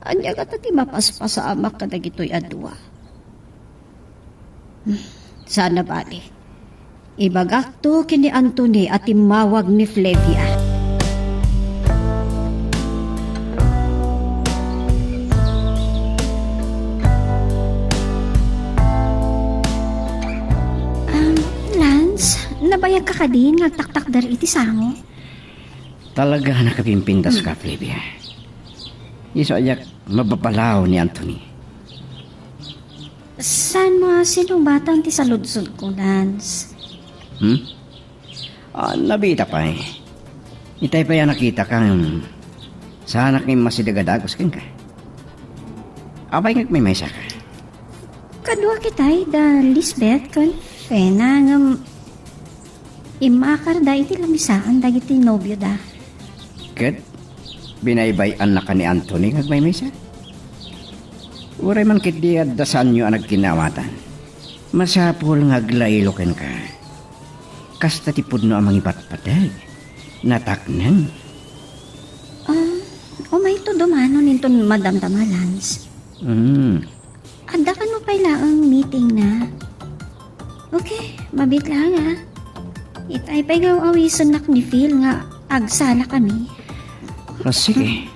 Anya ka ti mapaspasamak ka na gito'y adwa. Sana bali. Ibagakto kini Anthony at timawag ni Flavia. Lance, nabayag ka din nga taktak dari iti sango. Talaga nakapimpindas ka, Flavia. Iso ayak mababalaw ni Anthony. Saan mo sinumbatan ti saludsod ko, Lance? Nabita pa eh. Itay pa yan nakita kang sa anak ni masidagadagos kin ka. Abay nga may maysa ka. Kadwa kitay da Lisbeth kan fena nga imakar da iti lamisaan da iti nobyo da. Kat, binaybay anak ka ni Anthony nga may maysa. Uray man kit di dasan nyo ang nagkinawatan. Masapol nga glailoken ka. Kasta tipod no amang iba't patag. Nataknan. O may to dumano ninton Madam Tamalans. Anda ka no pala ang meeting na. Okay, mabit lang ha. Itay pa ikaw awisan nak ni Phil nga agsala kami. Sige.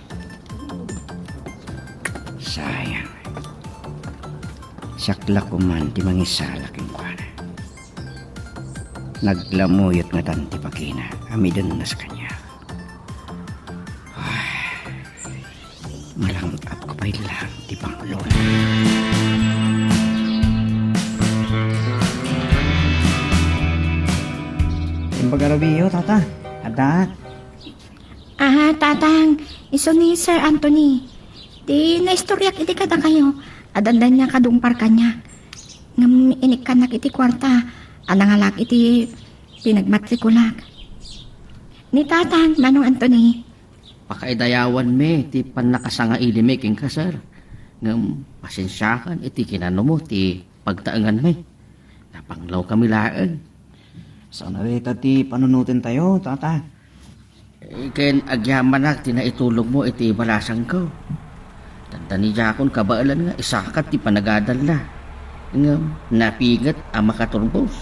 Sayang. Sakla ko man di mangisala king kuana. Naglamuyot nga tanti pagina. Amidan na sa kanya. Malangap ko pa'y lang di Pangulon. Yung pag-arabiyo, tata. Adat. Tatang, iso ni Sir Anthony. Di naistoryak iti kada kayo. Adandan niya kadumpar kanya. Ngam inikanak iti kwarta. Anangalak iti pinagmatrikulak. Ni tatang, Manong Anthony. Pakaidayawan me, ti panakasanga ilimiking ka, sir. Ngam pasensyakan, iti kinano mo, ti pagtaangan me. Napanglaw kami laan. Sana rita ti panunutin tayo, tata. Ken agyaman na, tinaitulog mo, iti balasang ko. Tanda ni Jakon, kabaalan nga, isakat ti panagadal na. Ngam napigat ang makaturbos.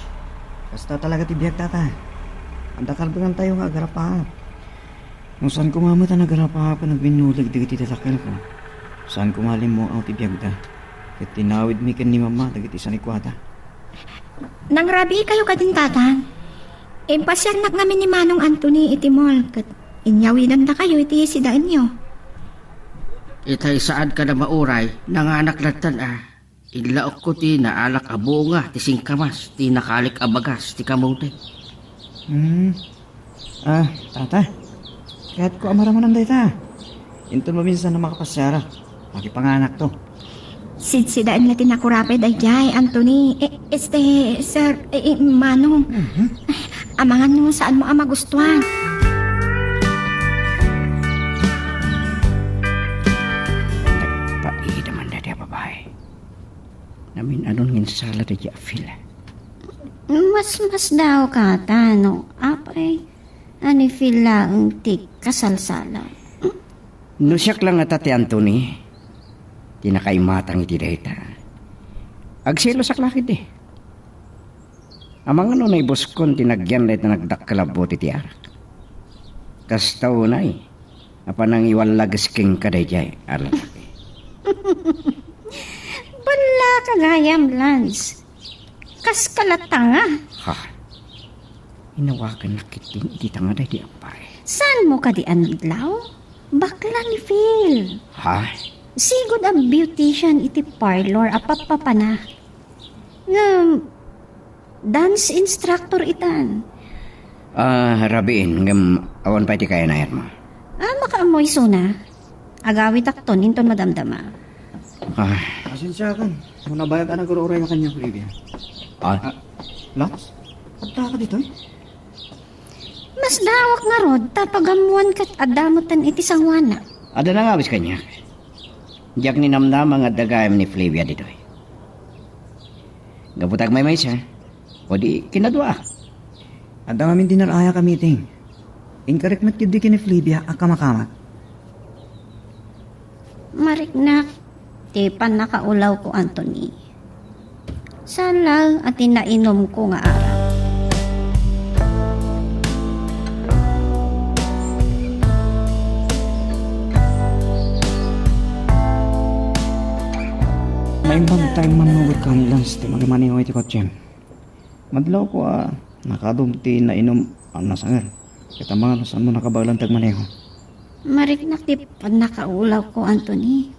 Basta talaga ti biyak, tata. Ang dakalbangan tayo nga agarapahap. Kung saan kumamata nagarapahap ka nagbinulag dagiti tatakal ko. Saan kumalim mo ang ti biyak da. Kat tinawid mi ken ni mama dagiti sanikwata. Nangrabi kayo kadin tatang. Impasyanak namin ni Manong Anthony iti mall. Kat inyawinan na kayo iti sidaan nyo. Itay saan ka na mauray, nanganak latan Ilaok ko ti naalak abunga, ti singkamas, ti nakalik abagas, ti kamote. Tata. Kaya't ko amaraman day ta. Intun maminsan na makapasyara. Makipanganak to. Sidsidaan natin na kurapay dayjay, Anthony. Sir, Manong. Amangan mo saan mo ang magustuhan. Nagpaida man na diya babae. Namin anong ginsala na diya Phil. Mas daw kata, no? Apay, ani feel lang ti kasalsala. Nusyak lang at ati Anthony. Tinakaimatang iti dayta. Agsilo sa klakit eh. Amang ano na ibuskon tinagyan na nagdakkalabot iti arak. Kastaw na eh. Apanang iwalagas king kadayjay arlaki. Bala kagayam, Lance. Kas kalatanga. Ha. Inawagan na kitin iti tanga na di ampare. Saan mo ka di anadlaw? Bakla ni Phil. Ha? Sigod ang beautician iti parlor apapapana. Nga, dance instructor itan. Rabiin, ngam awan pa iti kaya na mo. Makaamoy suna. Agawit akton, inton madamdama. Pasensya kan. Muna bayag ka nag-uray na kanya, Olivia. Lats? Pagta ka dito eh? Mas dawak nga rod, tapagamuan kat adamutan iti sangwana. Ada na nga abis kanya. Diyak ni namnama nga dagayam ni Flavia dito eh. Gabutag may siya. O di kinadwa. Ada ngamin dinaraya ka meeting. Incorrect mat yun di ni Flavia akama-kamat. Mariknak, ti pan nakaulaw ko, Anthony. Saan lang at inainom ko nga araw. Naimbang time manugot ka nilang sa timagimani ko iti kotsyen. Madlaw ko nakadumti na inom ang nasangal. Kita mga nasan mo nakabaglang tagmaneho. Mariknak, ti pan nakaulaw ko, Anthony.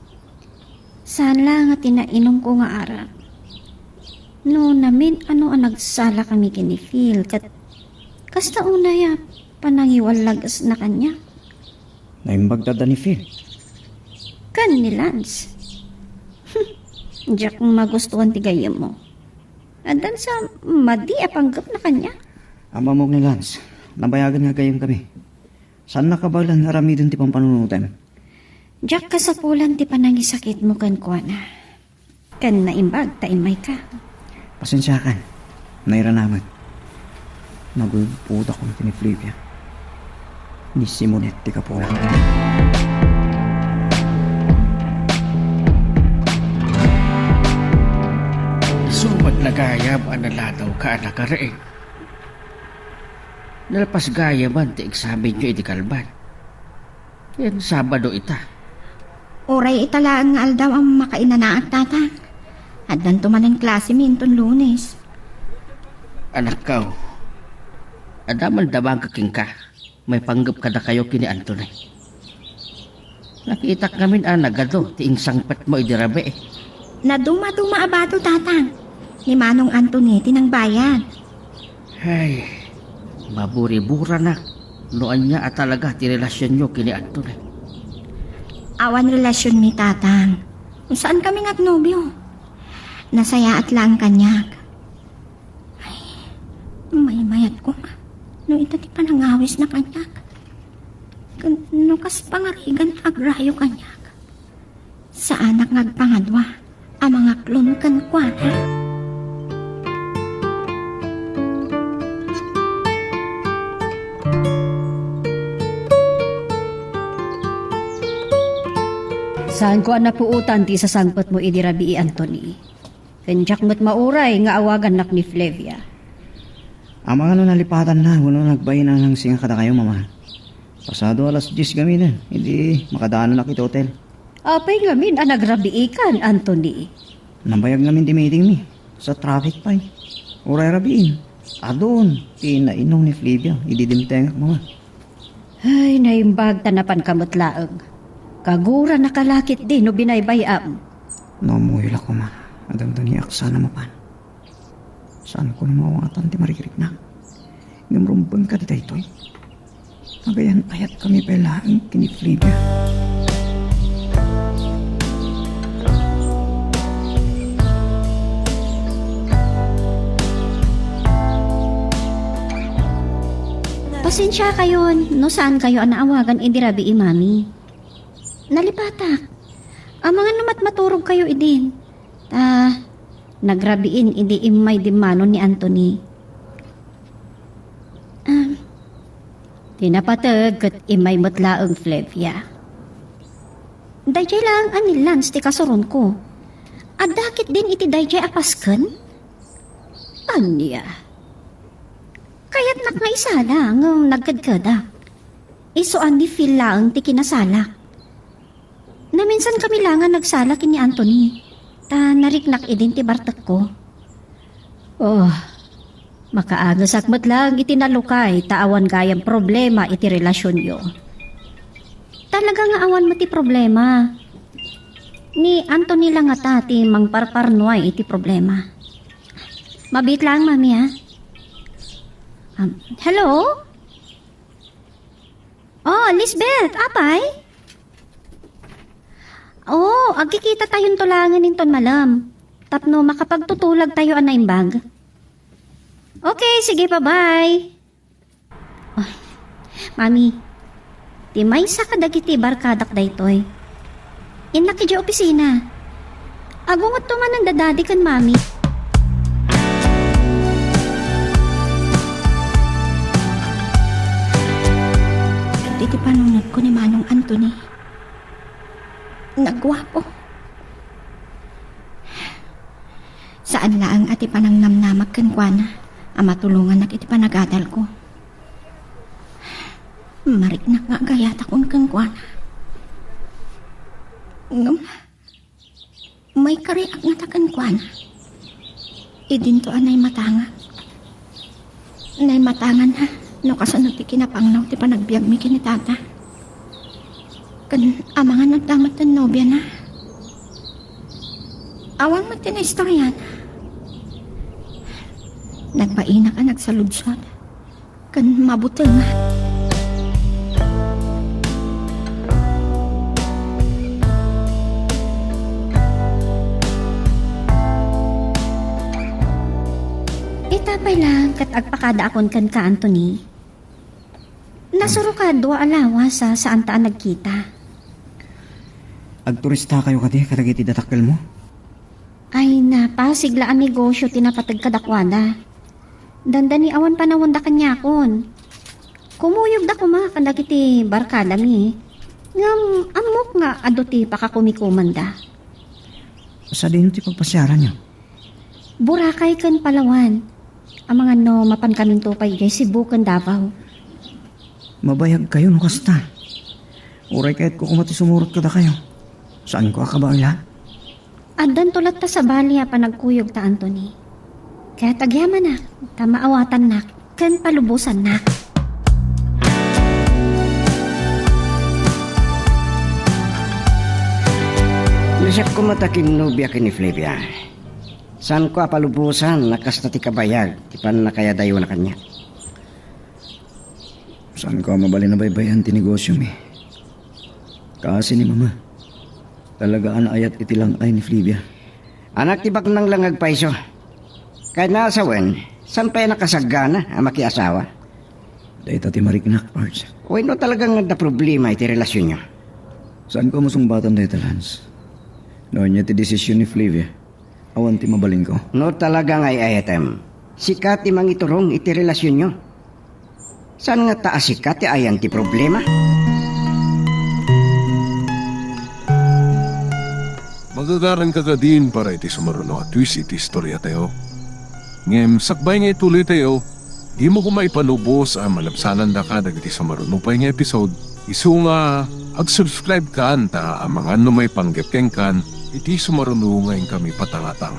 Saan lang at inainom ko nga araw. No namin ano ang nagsala kami kini Phil kat kasta unaya panangiwalagas na kanya. Naimbag dada ni Phil. Kan ni Lance. Diyak magustuhan ti gayam mo. Adan sa madi apanggap na kanya. Ama mo ni Lance, nabayagan nga gayong kami. Saan nakabaglang haramidin ti pampanunutan? Diyak kasapulan ti panangisakit mo kan kuana. Kan naimbag ta imay ka. Pasensya kan, nairanaman. Nagulpuda ko ni Flavia. Ni Simonet ti kapulang. So maglagayab ang naladaw ka anak ka rin. Nalpas gayaban ti eksamen nyo iti kalban. Yan Sabado ita. Oray italaan nga aldaw ang makainanaat tata. Adan tumanan klase minton Lunes. Anak ka, adaman dabang kaking ka. May panggap ka na kayo kini Anthony. Nakita kamin nagado ti insangpat mo idirabe eh. Naduma-duma abato tatang. Ni Manong Anthony tinang bayan. Ay, maburi-bura na. Noan niya at talaga ti relasyon nyo kini Anthony. Awan relasyon mi tatang. Kung saan kami nobyo? Nasaya at lang kanyak. Ay, may mayat ko nga. No ito ti panangawis na kanyak. No kas pangarigan agrayo kanyak. Sa anak ngagpangadwa, ang mga klon kan kwa. Saan ko ang napuutan ti sa sangpot mo idirabi Anthony? Kenjak mo't mauray nga awagan nak ni Flavia. Ang mga nalipatan na, wala nagbayin na ng singa kada kayo, mama. Pasado alas 10 gamitin, hindi makadaanan na kita hotel. Apay ngamin ang nagrabiikan, Anthony. Nambayag namin di meeting mi, sa traffic pa eh. Uray rabiin, adon, tinainom ni Flavia, ididimteng mama. Ay, naimbag tanapan kamot laeng. Kagura nakalakit din no binaybayam. Namuyla ko ma, adam to ni aksa na mapan. Saan ko na mawatan ti marikirik na? Ngamrumbang ka dita ito eh. Magayan ayat kami pelaang kini Flavia. Pasensya kayo, no saan kayo ang naawagan idirabi mami. Nalipatak. Ang mga namat maturog kayo idin. Nagrabiin idi imay dimano ni Anthony. Tinapatag kat imay matlaang Flavia. Dayjay lang anil Lance ti kasuron ko. Adakit din iti dayjay apasken? Anya? Kaya't naknaisala ng nagkadkada. Isuan ni Phil lang ti kinasalak. Na minsan kami lang nga nagsalak ni Anthony. Nariknak idin ti bartak ko. Oh, makaagasak mo't lang itinalukay taawan gayang problema iti relasyon yo. Talaga nga awan mo ti problema. Ni Anthony lang nga ti mangparparnuay iti problema. Mabit lang, mami, ha? Hello? Oh, Lisbeth, apay? Oh, agkikita tayong tulangan ninton malam. Tapno makapagtutulag tayo anay bag. Okay, sige pa, bye. Oh, mami, ti may sa kadagiti barkadak daytoy. Inaki di opisina. Agungot to man ang dadadi kan mami. Iti panunod ko ni Manong Anthony. Nagwapo. Saan laang ati panang namnamag kankwana, ang matulungan at iti panagadal ko. Marik na nga gayat akong kankwana. Ngam, may kariak nga ta kankwana. Idinto anay matanga. Nay matangan ha. No kasanod ti kinapangnaw ti panagbiag mi kinitata. Kan amangan nagdamat ng nobya na. Awang magtinastoryan. Nagpaina ka nagsaludsod. Kan mabutil nga. Itapay lang kat agpakada akon kan ka, Anthony. Nasurukado alawa sa saan taan nagkita. Agturista kayo kati, kadagiti datakkel mo? Ay napasigla ang negosyo tinapatag kadakwada. Dandani awan panawon da kanyakon. Kumuyog da kuma kadagiti barkada mi. Ngam amok nga aduti pakakumikumanda. Sa din ti pagpasyaran niyo? Burakay kan Palawan. Ang mga no mapan kaming tupay jay Cebu kan Davao. Mabayag kayo no kasta. Uray kahit ko kumati sumurot ka da kayo. Saan ko akabala? Adan tulat ta sa bali pa nagkuyog ta, Anthony. Kaya tagyaman na, tamaawatan na, kan palubusan na. Lisap ko mataking nobya kini Flavia. Saan ko apalubusan, nakas na ti kabayag, ti pan na kaya dayo na kanya. Saan ko mabali na baybayan ti negosyo mi? Kasi ni mama, talagaan ayat itilang ay ni Flavia. Anak tibak nang langag paiso. Kahit naasawan, saan pa nakasagana ang makiasawa? Dahil ti mariknak, Pards. Uy, no talagang na problema iti relasyon nyo. Saan ko musungbatan dahil Lance? Noon niya ti desisyon ni Flavia. Awan ti mabaling ko. No talagang ay ayatem. Sikat ti mangiturong iti relasyon nyo. Saan nga taas sikat ti ayan ti problema? Magagaran ka ka din para iti sumaruno at twist iti istorya tayo. Ngem, sakbay nga ituloy tayo, di mo kumaipanubos ang malapsanan da ka dagiti sumaruno pa nga episode. Isu nga, ag-subscribe ka anta ang mga may panggepkeng kan, iti sumaruno ngayon kami patangatang.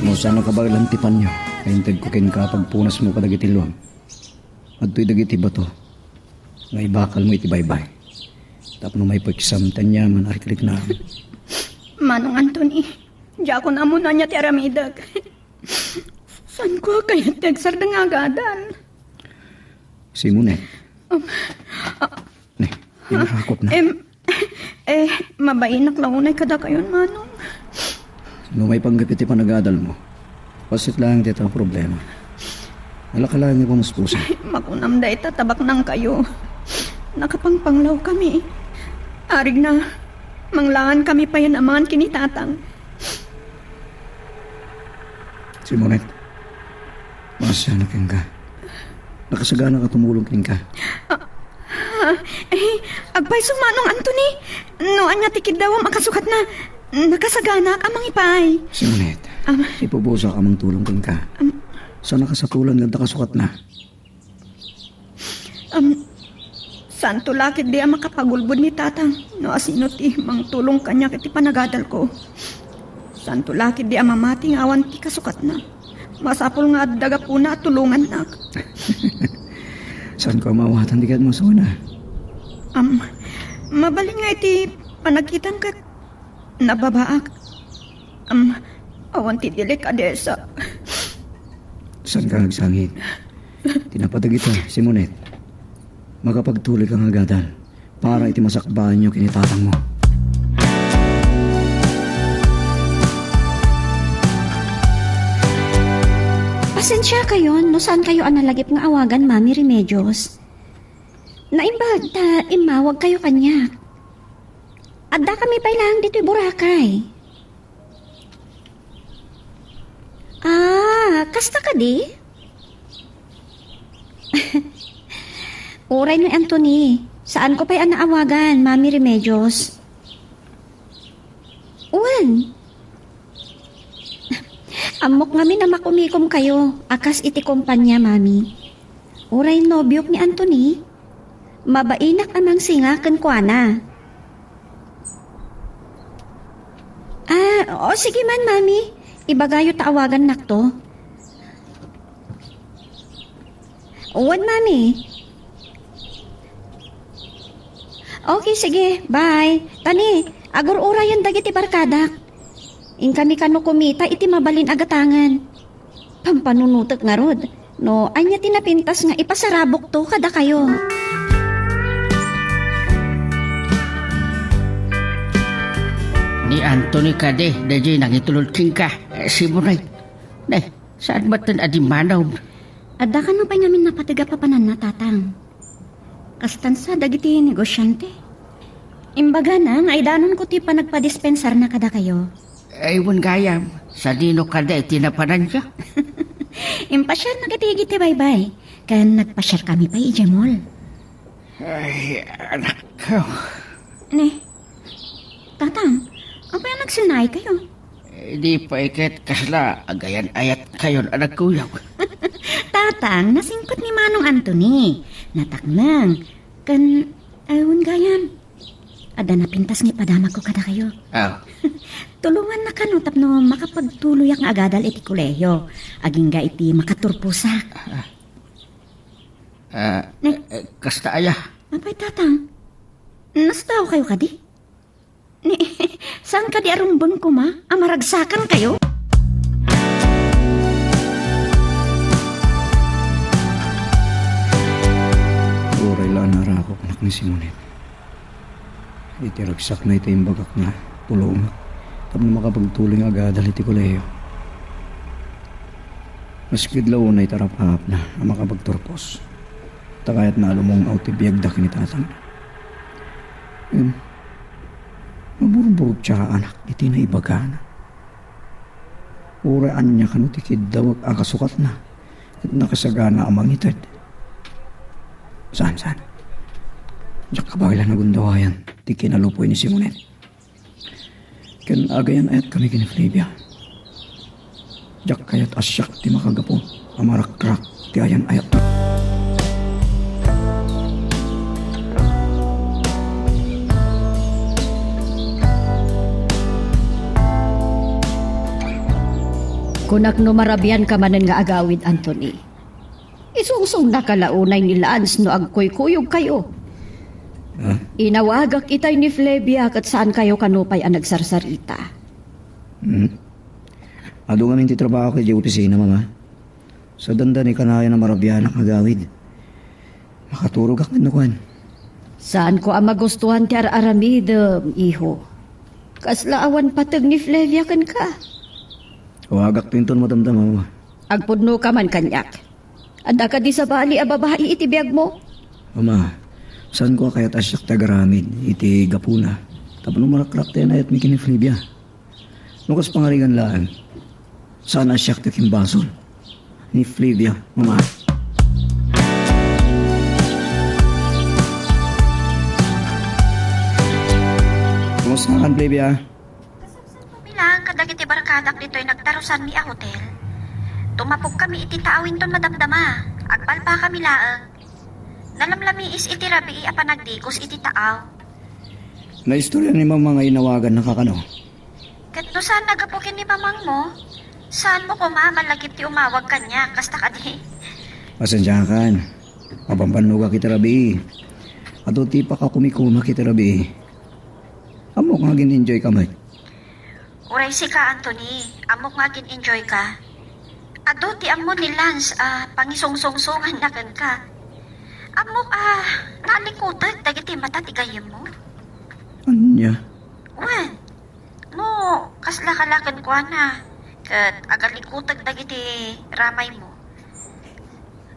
No sana ka ba lantipan nyo? Kaintag ko kin ka pagpunas mo kadagiti luwag. At to'y dagiti bato. Ngay bakal mo iti baybay. Tapno may pagkisamtan niya man ariklik na. Manong Anthony, di ako na muna niya ti aramidag. San ko kaya tegsar ng agadan? Si Munet. Ne, pinahakot na. Mabainak lang unay kada kayon, Manong. No may panggapit ti panagadal mo. Pasit lang dito ang problema. Nalakalang yung pamuspusa. Makunam da itatabak nang kayo. Nakapangpanglaw kami. Arig na, manglangan kami pa yan amangan kinitatang. Si Monet, masya na keng ka. Nakasagana ka tumulong keng ka. Agbay sumanong Anthony. No, anya tikid daw makasukat na. Nakasagana ka mangipay. Si Monet, ipubusa ka mang tulong keng ka. Sana ka sa tulan nga nakasukat na. Santo lakit di makapagulbud ni tatang. No, asino ti mang tulong kanya kiti panagadal ko. Santo lakit di mamati nga awan ti kasukat na. Masapol nga daga po na tulungan na. Saan ko mawatan di kat masuna? Mabaling nga iti panagkitang kat nababaak. Awan ti delikadesa. Saan ka nagsangit? Tinapadag ito, Simonet. Magapagtuloy kang agadan para iti masakbahan niyo kinitatang mo. Pasensya kayo, no saan kayo analagip nga awagan, Mami Remedios? Naimbag ta imawag kayo kanya. Adda kami pa ilang dito'y Boracay. Kasta ka di? Uray no Anthony, saan ko pa'y anaawagan, Mami Remedios? Uwan. Amok nga na makumikom kayo, akas iti kumpanya, Mami. Uray nobyok ni Anthony. Mabainak amang singa ken kuana. O sige man, Mami. Ibagayo taawagan nakto. Uwan, Mami. Okay, sige. Bye. Tani, agor urayan dagiti barkadak. In kami kano kumita iti mabalin agatangan. Pampanunutek nga rod. No, anya tinapintas nga ipasarabok to kada kayo. Ni Anthony ka de, dajay nangitulod king ka. Simuray. Day, saan ba tan adimanaw? Adda ka no pa'y ngamin napatiga papanan na tatang. Kastan sa dagiti negosyante. Imbaga na, nga idanon ko ti pa nagpadispensar na kada kayo. Aywan gayam, sa dino ka de, tinapanan siya. Impasyar na kiti bye-bye. Kaya nagpasyar kami pa ijemol. Ay, anak ko. Tatang, apa yung nagsinay kayo? Di pa iket kasla, agayan ayat kayon anak kuyaw. Tatang, nasingkot ni Manong Anthony. Nataknang. Ayun gayam. Ada napintas ni padama ko kada kayo. Tulungan na kano tapno makapagtuloy ang agadal iti kolehiyo. Aging ga iti makaturpusak. Kasta aya. Mapay tatang, nastaw kayo kadi? Saan ka di arumbon ko ma? Amaragsakan kayo? Uray laan na ako anak ni Simonet. Itiragsak na ito yung bagak na tulong. Tapos makapagtuloy nga agadal iti kolehiyo. Maskid law na itarap-hap na ang makapagturpos. Takayat na alumong autibiyagdak ni tatang. Maburburog siya anak, iti na ibaga na. Uraan niya kanutikid daw akasukat na. At nakasagana amang itad. Saan? Diyak kabagla na gundawayan, ti kinalupoy ni Simonet. Kan agayan ayat kami kini Flavia. Diyak kayat asyak ti makagapo, amarak-rak ti ayan ayat. Kunak no marabian ka manen nga agawid, Anthony. Isusong nakalaunay ni Lance no agkoy-kuyog kayo. Inawagak itay ni Flavia kat saan kayo kanupay ang nagsarsarita. Ado nga minti trabaho kay di opisina mga. Sa danda ni kanaya na marabian ang agawid. Makaturog ang kanukuan. Saan ko ang magustuhan ti Aramid, iho? Kaslaawan patag ni Flavia kan ka. Wagak pinton mo tamtama mo. Agpudno ka man kanyak. Anda ka di sa bali a babae iti biyag mo. Mama, saan ko kayat asyak tagaramid iti gapuna. Tapos marakrak tayo na ayat mi kini Flavia. Nukas pangarigan laan. Saan asyak taking basol ni Flavia, mama. Kumusta ka, Flavia? Bilang kadagiti barkadak dito'y nagtarusan mi a hotel. Tumapog kami iti taawin ton madamdama. Agbalpa kami laang. Nalamlami is iti rabi apa nagdikos iti taaw. Naistorya ni mga inawagan na kakano. Kat no saan nagapukin ni mamang mo? Saan mo malagip ti umawag kanya? Kasta ka di. Pasensya kan. Mapampanluga kita rabi. Ato ti pa ka kumikuma kita rabi. Amok nga gin-enjoy ka man. Uray si ka, Anthony. Amok nga gin-enjoy ka. Ado ti amo ni Lance, pangisungsungsungan na ka. Amo, nalikutan, dagiti mata ti gayem mo. Anya? Wen, no, kasla kalakan ko na. Kat agalikutag dagiti ramay mo.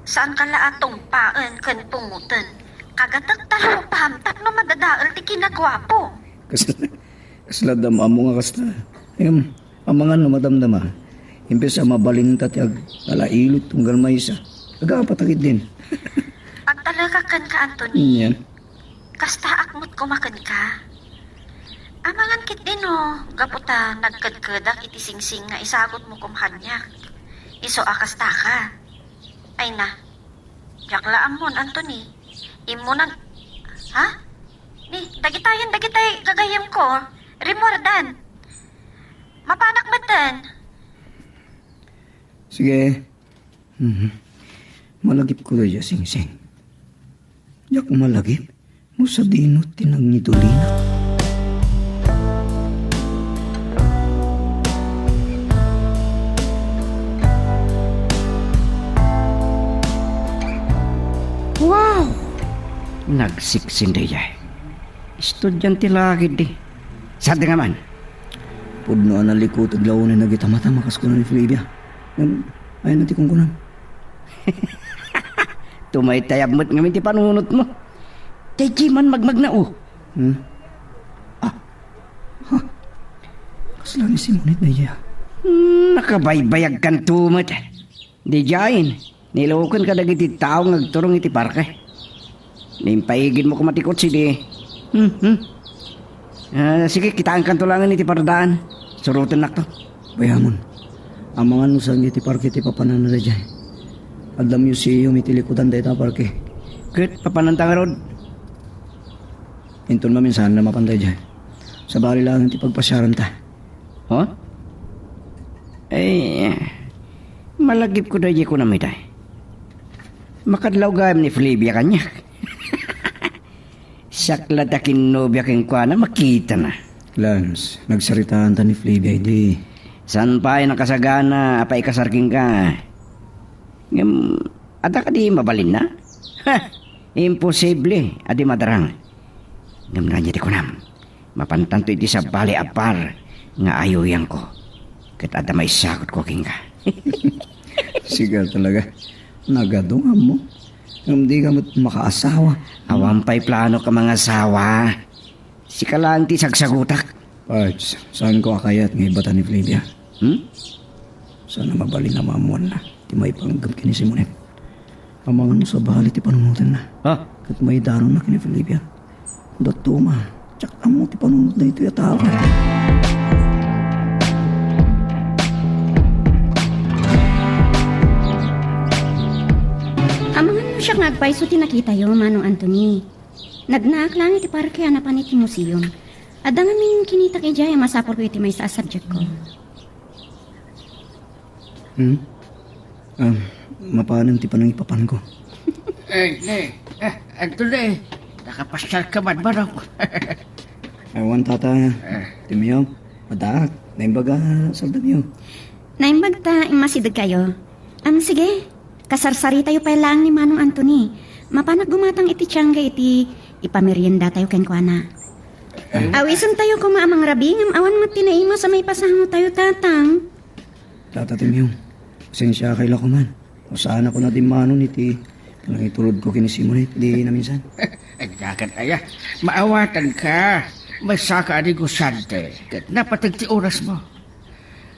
Saan ka laatong paan kan tungutan? Kagatag talo pahamtak no madadaal ti kinagwapo. Kasla dama mo nga kasla. Ayun, ang mga numadamdama. Imbes sa mabalinta ti alailot tunggal maysa. Agapatagid din. At talaga kan ka, Anthony. Yan. Kasta akmot kumakan ka. Amangan kit din gaputa nagkadkadak iti singsing nga isagot mo kumhanyak. Iso akasta ka. Ay na, yaklaan mo, Anthony. Imo nang, ha? Dagitay gagayam ko. Rimordan. Mapanak matan. Sige. Malagip ko na singsing. Yak malagip. Musa dinot tinangidulina. Wow! Nagsiksindaya. Estudyante lagi di. Saan nga man? Pudno ang nalikot at launin na gitamata makas ko na ni Flavia. Ayun natin kung kunam. Tumaytayab mo't ngamin ti panunot mo. Tay man magmag na Kasla ni Simonit na iya. Nakabaybayag kan tumat. Di jayin. Nilokon ka dagiti tao ngagturong iti parke. Nimpaigin mo kumatikot si di. Sige, kitaan kan tulangan iti pardaan. Surutin nak to. Bayamon. Ang mga nusang iti parke iti papanan na dyan. Adlam museum iti likutan da ita parke. Kut, papanantang rod. Inton maminsan na mapantay dyan. Sa bari lang iti pagpasyaran ta. Huh? Malagip ko dahil ko na mitay. Makadlaw gayam ni Flavia kanya. Sakla takin nobya king kwa na makita na. Lance, nagsaritaan ta ni Flavia hindi. San pa ay nakasagana, apay kasarking ka. Ada ka di mabalin na? Ha! Imposible, adi madarang. Ngam nga niya di kunam. Mapantanto iti sa bali apar nga ayoyang ko. Kat ada may sakot ko king ka. Sigal talaga. Nagadungan mo. Ngam di ka makaasawa. Awampay plano ka mga asawa. Si kalanti sagsagutak. Parts, saan ko akayat ng ibata ni Flavia? Sana mabali na mamuan na. Di may panggap kini Simonet. Amangan mo sa bahali ti panunutan na. Ha? Kat may daron na kini Flavia. Datuma. Tsak amo ti panunut na ito yataw. Amangan mo siya ngagpaiso tinakita yo, Manong Anthony. Nagnaak lang iti parke anapan iti museum. Adangan min kinita kay Jaya masapor ko iti may sa subject ko. Mapanan ti panang ipapan ko. Anthony, nakapasyal ka man barok. Ewan tata. Timiyaw. Madaak. Naimbaga saldamyo. Naimbag ta imasidag kayo. Sige, kasarsari tayo pa lang ni Manong Anthony. Mapanag gumatang iti tiyangga iti ipamerienda tayo kenkwana. Awisan tayo kumaamang rabi ngam awan mo tinaima sa may pasango tayo tatang. Tata Timiyaw. Pasensya kay Lakuman. O saan ako na di manon iti. Kanang itulod ko kini Simonet. Di na minsan. Ay, dagat aya. Maawatan ka. May saka di ko sante. Kat napatag ti oras mo.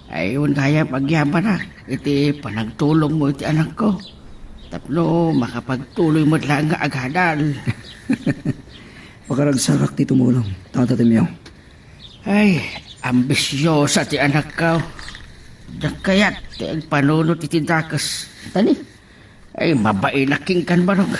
Ayun kaya pagyaman na. Iti panagtulong mo iti anak ko. Tapno, makapagtuloy mo lang nga agadal. Pakaragsarak ti tumulong. Tata Timiyaw. Ay, ambisyosa ti anak ko. Dakayat, ti ang panunot iti dakas. Tani, ay mabailaking kan barog.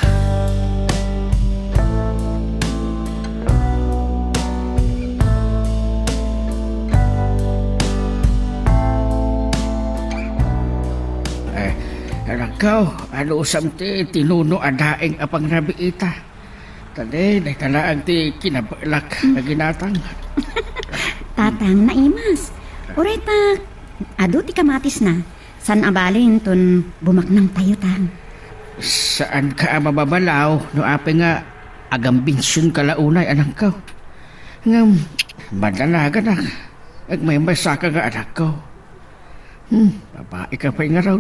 Ay, arakaw, ano usam ti tinuno adaing apang rabiita. Tani, naitalaang ti kinabalak na ginatang. Tatang naimas. Oreta, ado ti kamatis na. San abalin ton bumaknang tayo tang. Saan ka mababalaw no ape nga agambinsun ka launay anak ko. Ngam, madalaga na. Ag may masaka nga anak ko. Babae ka pa nga raw.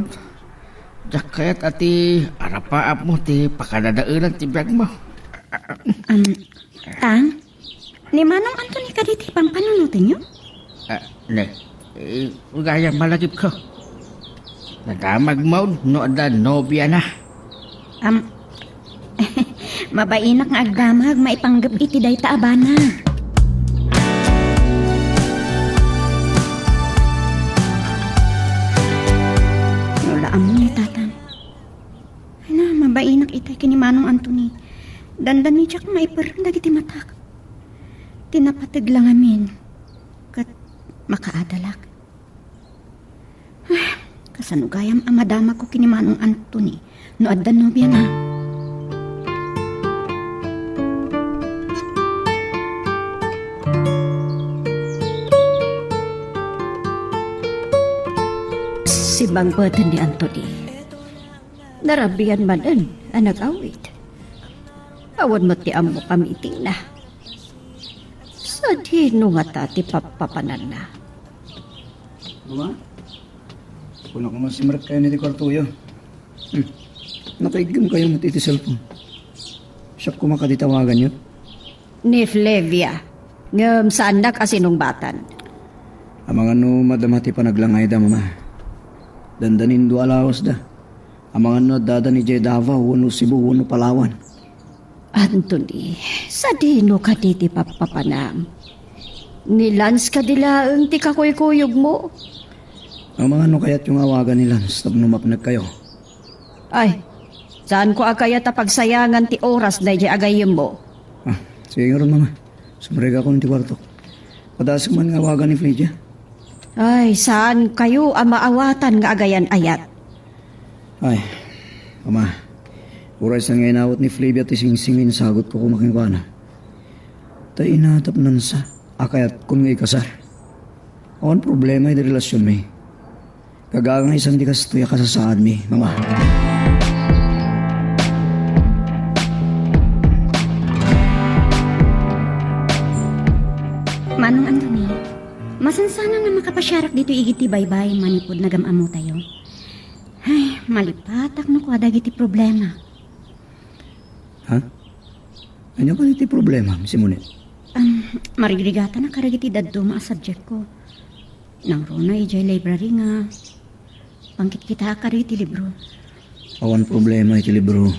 Diyak kaya't ati arapaap mo ti pakanadaan ang tibiyag mo. Tang, ni Manong Anthony ka diti pang panunutin nyo? Gaya malagip ko. Nadamag mo no ada nobya na. Mabainak nga agdamag, maipanggap iti day taabana. Nulaam mo ni tatang. Ay na, mabainak itay kini Manong Anthony. Dandan ni Jack maiparang dagiti matak. Tinapatag lang amin. Kat makaadalak. Kasanugayam ang madama ko kini Manong Anthony. No addan nobya na. Si Bangpatan ni Anthony. Narabian man ang nag-awit. Awan mo ti amo kami na. Sa dino nga tati papapanan na. Mama? Kung ako masimarat kayo niti kwartuyo. Nakaigam kayo mo titi cellphone. Siya kumakaditawagan yun. Ni Flavia. Ngam saan na kasinong batan. Amang ano madamati pa naglangay da, mama. Dandanin do alawas da. Amang ano dada ni Jay Davao, wano Cebu, wano Palawan. Anthony, sa dino ka titi papapanam. Nilans ka dilaang ti kakuy-kuyog mo. Amang ano kaya't yung awagan nila, stop numapnag kayo. Ay, saan ko akaya tapagsayangan ti oras na di agayim mo? Sige nga ron, mama. Sumrega ko niti kwarto. Padasig man nga awagan ni Fleja. Ay, saan kayo ang maawatan nga agayan ayat? Ay, mama. Uray sa nga inawat ni Flavia ti singsingin sagot ko kumaking na. Tay inatap nan sa akayat kung nga ikasar. Awan problema yung relasyon may. Kagagang isang di kastuya kasasaad mi, mama. Manong Anthony, masansana nga makapasyarak dito igiti baybay manipod na gamamo tayo. Ay, malipatak no ko adagiti problema. Ha? Ano ka iti problema, si Monet? Marigrigata na karagiti daddo maa subject ko. Nang rona ijay library nga. Pangkit kita kariti libro. Awan problema iti libro.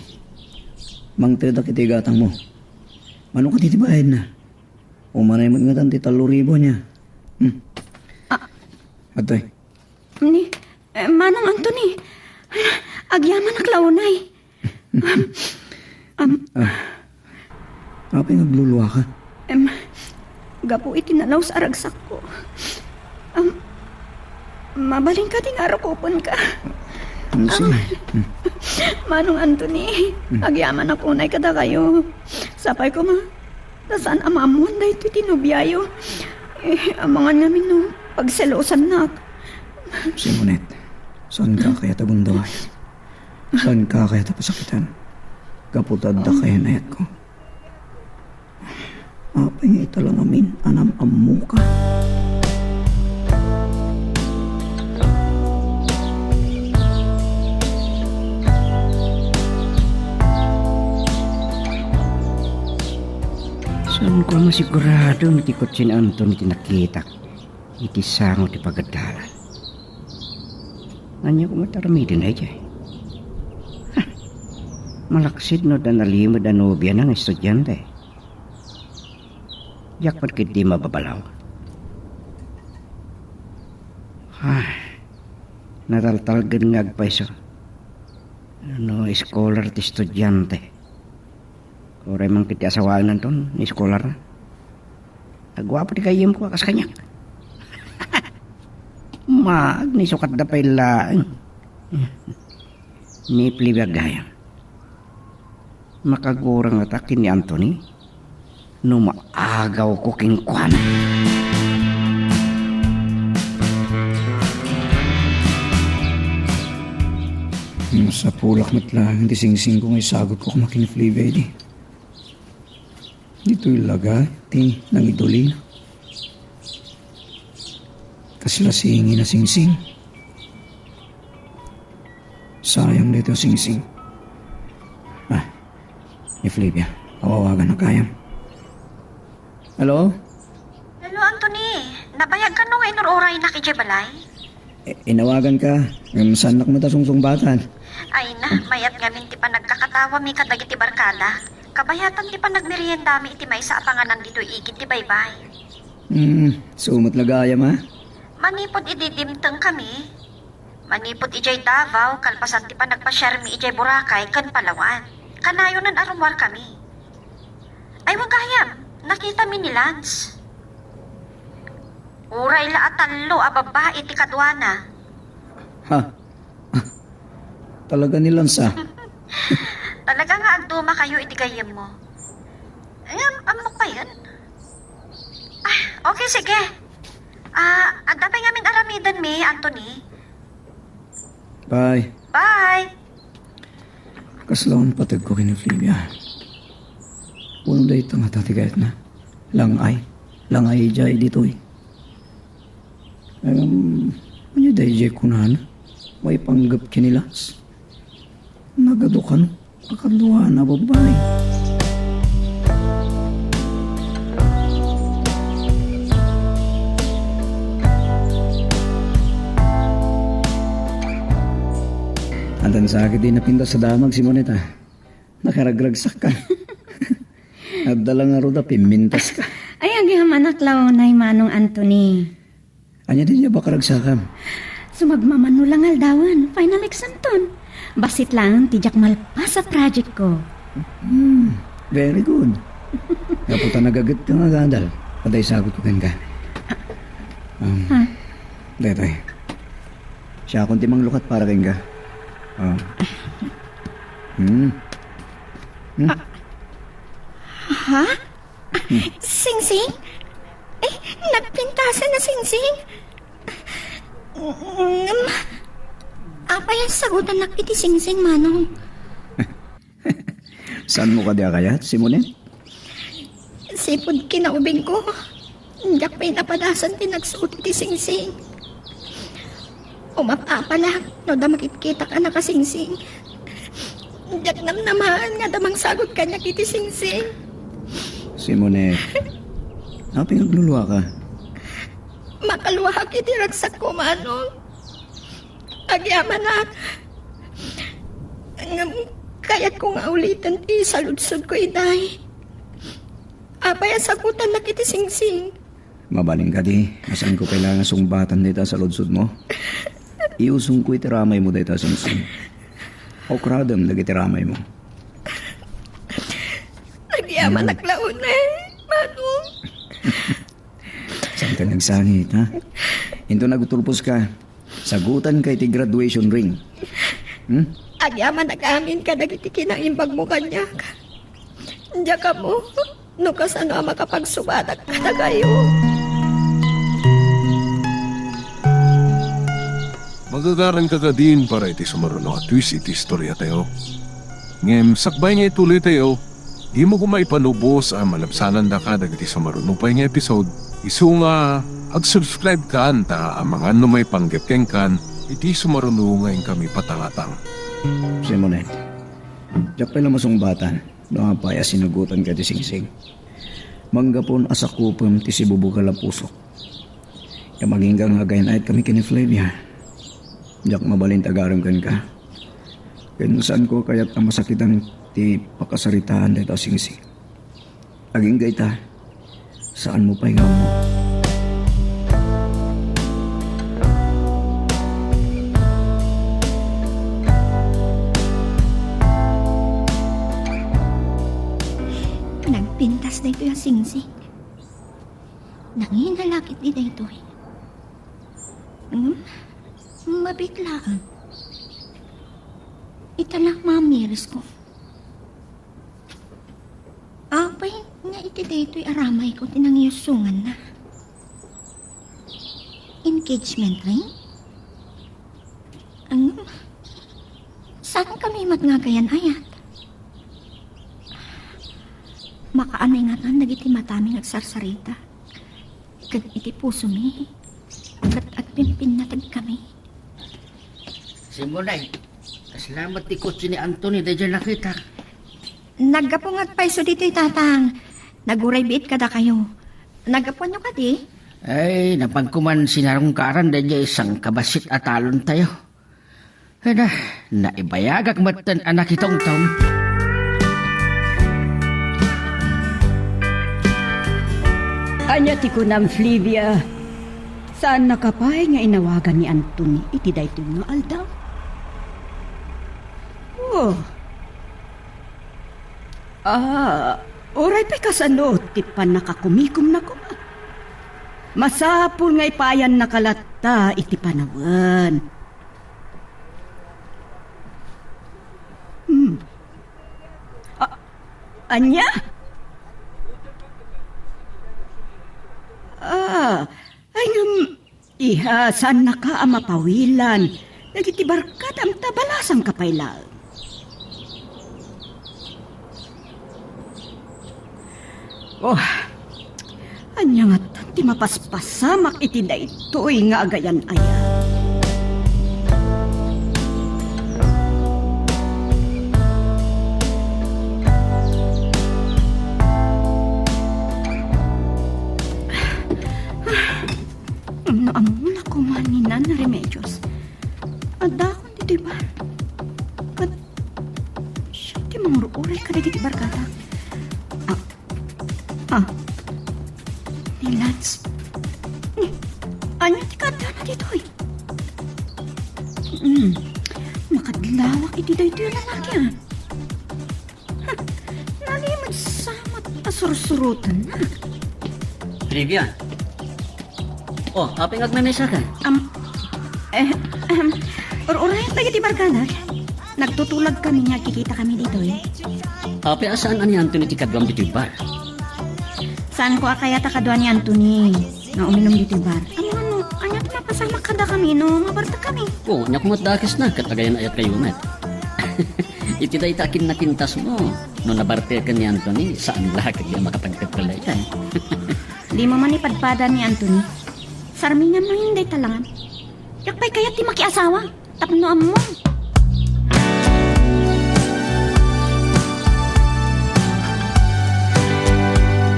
Mang teda kitigatang mo. Manong ka titibahin na. Umanay mo nga tanti 3,000 niya. Atoy. Ni, Manong Anthony, agyaman na klaunay. Apa yung nagluluwa ka? Gapo itinalaw sa aragsak ko. Mabaling ka ting araw kupon ka. Sige. Manong Anthony, agyaman na kunay kada kayo. Sapay ko nasaan amamuan na ito tinubiyayo. Amangan namin no, pagselosan na. Si Monet, saan ka kaya tabundaway? Saan ka kaya tapasakitan? Kaputad da kaya nayat ko. Apa yung italang amin, anam amu ka? Saan ko masigurado natikot si Anthony tinakitak. Itisango ti pagadalan. Anya ko mataramidin ay jay. Malaksid no da nalimod ang nobya ng estudyante. Yak pagkit di mababalaw. Nataltalgan nga agpaiso. Ano, scholar ti estudyante. Oray mang kiti asawaan nanton, ni scholar na. Agwapo ti kayim ko akas kanya. Ni sukat da pa'y laang. Ni plibagayang. Makagurang atakin ni Anthony. No maagaw ko kingkwan. Sa pulak matlang, di sing-sing ko ngay sagot ko kumakin ni Flavia di. Dito ilaga, ti nang iduli na. Kasla singi na sing-sing. Sayang dito sing-sing. Ni Flavia, awawagan na kayam. Hello? Hello, Anthony. Nabayag ka nung inururay na kay Balay? Inawagan ka. Sanak mo ta sungsung-batan. Ay na, mayat nga min ti pa nagkakatawa mi kadag iti barkada. Kabayatan ti pa nagmerienda mi iti may sa apanganan dito igit ti baybay. Sumot lagayam ha? Manipod ididimteng kami. Manipod ijay Davao, kalpasan ti pa nagpa-share mi ijay Boracay, kan Palawan. Kanayo nan arumwar kami. Ay wagayam, nakita mi ni Lance. Uray la atallo ababa iti kadwana. Ha? Talaga ni Lance ah. Talaga nga agduma kayo iti gayem mo. Amok pa yun? Okay, sige. Adapay nga min aramidan mi, Anthony. Bye. Bye! Kaslawan patag ko kini Flavia. Puno dahi ito nga tatigayat na. Langay jay dito eh. Ano dahi jay kunan? May panggap kinilas. Nagadukan. Akaduha na babae. Antan sakit din napinta sa damag si Moneta. Nakaragragsak ka. At dala nga roda, pimintas ka. Ay, agyaman aklaw na Manong Anthony. Anya din niya ba karagsakam? Sumagmamano lang aldawan. Final exam ton. Basit lang, tijak malpas sa project ko. Very good. Naputa nagagat ka nga gandal. Paday sagot ko ka. Detoy. Siya akong timang lukat para kang ka. Ha? Sing-sing? Nagpintasan na sing-sing? Apa yung sagutan na kiti sing-sing, Manong? Saan mo ka diya kayat, Simonet? Sipod kinaubing ko. Diyak pa'y napadasan tinagsuot iti sing-sing. Umapapala, no da makikita ka na kasing-sing. Diyak namnamaan nga damang sagot ka niya kiti sing-sing. Simonet, pinagluluwa ka? Makaluha kiti ragsak ko, Manong. Agyaman na. Kaya't ko nga ulitan ti saludsod ko iday. Apay ang sagutan na kiti sing-sing. Mabaling ka di. Asan ko kailangan sumbatan dito sa ludsod mo? Iusong ko itiramay mo dito sa sing. O kradam nagitiramay mo. Agyaman naglaon na Manong. Saan ka nagsangit, ha? Into nagutulpos ka. Sagutan kay ti graduation ring. Agyaman nag-amin ka nagiti kinaimbag mo kanya. Diyak ka mo. No kasano ang makapagsubadak ka na kayo. Magagaran ka ka din para iti sumaruno at twist iti istorya tayo. Ngem, sakbay nga ituloy tayo, di mo kumaipanubos ang malabsanan da ka dagiti sumaruno pa yung episode. Isu nga, ag-subscribe ka anta ang mga numay panggapkeng kan, iti sumaruno ngayon kami patangatang. Simonet, diyak pala masungbatan. Nakapaya sinugutan ka ti sing-sing. Manggapon asakupam ti sibubu ka lapusok. Kamaging kang hagayin ayat kami kini Flavia. Diyak mabalin tagaram kan ka. Kaya saan ko kaya't ang masakitan ti pakasaritaan dito sing-sing. Aging gayta, saan mo pa mo? Nagpintas na ito yung sing-sing. Nanginalakit din na ito eh. Mabiglaan. Italang mamiris ko. Apay nga iti dito'y aramay ko tinangyusungan na. Engagement ring? kamimot nga gayan ayat. Makaanay nga tan nagiti matami nagsarsarita. Kad iti puso mi. At pimpin natag kami. Simonay, salamat ti kotse ni Anthony da dyan nakita. Naggapungat pa iso dito'y tatang. Naguray biit kada kayo. Naggapuan nyo ka di? Ay, napagkuman sinarong karan da dyan isang kabasit at talon tayo. Ano, naibayagak matan anak itong taon. Anya ti kunam Flavia. Saan nakapay nga inawagan ni Anthony iti daytoy nga aldaw? Oh. Oray pa kasano ti panakakumikom na ko. Masapul nga ipayan nakalata iti panawan. Anya? Ay iha, saan na ka ang mapawilan? Nagitibarkad ang tabalasang kapailaw. Oh, anya nga ti mapaspasamak iti da ito'y nga agayan aya. Naamula ko man ni Nana Remedios. Adakon dito'y bar. At siya ti mangururay ka dagiti barkada. Ni Lance. Anya ti kada na dito'y. Makadlawak iti daytoy lalaki ah. Nalimad samat asursurutan na. Olivia. Oh, apa nga may ka? Urayan tayo di barkada. Nagtutulag kami nga kikita kami dito eh. Apa asaan ani Anthony ti kadwam dito bar? Saan ko akaya takadwa ni Anthony na uminom dito bar? Ano, anya pinapasama kada kami no, mabarta kami. Oh, nya kumot dakes na katagayan ayat kayo met. Iti da itakin na kintas mo. No nabarte ka ni Anthony, saan lahat kaya makapagpagpalay yan? Di mo man ipadpada ni Anthony. Sarmingan mo hindi talangan. Yakpay kaya ti makiasawa. Tapnoan mo.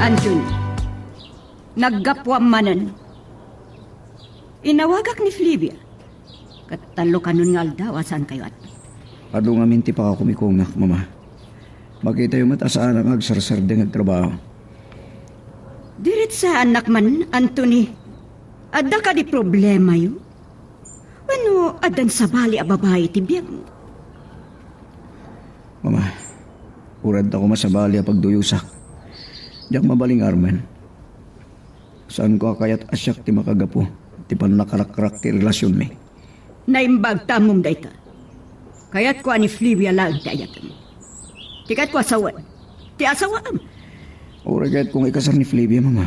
Anthony, naggapwa manan. Inawagak ni Flavia. Katalo kanon nga aldaw, asan kayo at? Ado nga minti pa ka kumikungak, mama. Makita yung matasaan ang agsarsar din nagtrabaho. Dirit sa anak man, Anthony. Adda ka di problema yun? Ano, adan sa bali a babae ti biyag mo? Mama, urad ako masabali a pagduyusak. Diyak mabaling armen. Saan ko akayat asyak ti makagapo, ti panakarakrak ti relasyon mi. Naimbag tamom dayta. Kaya't ko ani Flavia lang ti ayatan. Tikat ko asawan. Ti asawaan. Urad kahit kung ikasar ni Flavia, mama.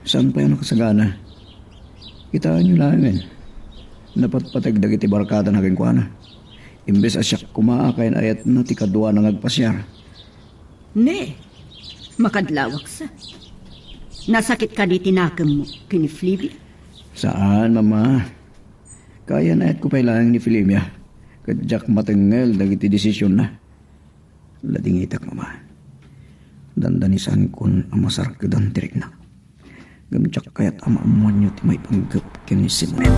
Saan pa yung nakasagana? Kitaan nyo lang men. Napatpatag dagiti barkada na kengkwana. Imbes asyak kumaakain ayat na ti kadwa na ngagpasyar. Ne, makadlawak sa. Nasakit ka di tinakam mo kini Flavia. Saan, mama? Kaya na ayat ko pailangan ni Flavia. Kadyak matengel dagiti desisyon na. Ladingitak, mama. Dandanisan kun amasar kedan tirik na. Gamcak kayat ama amuan nyo ti may panggap kini Simon.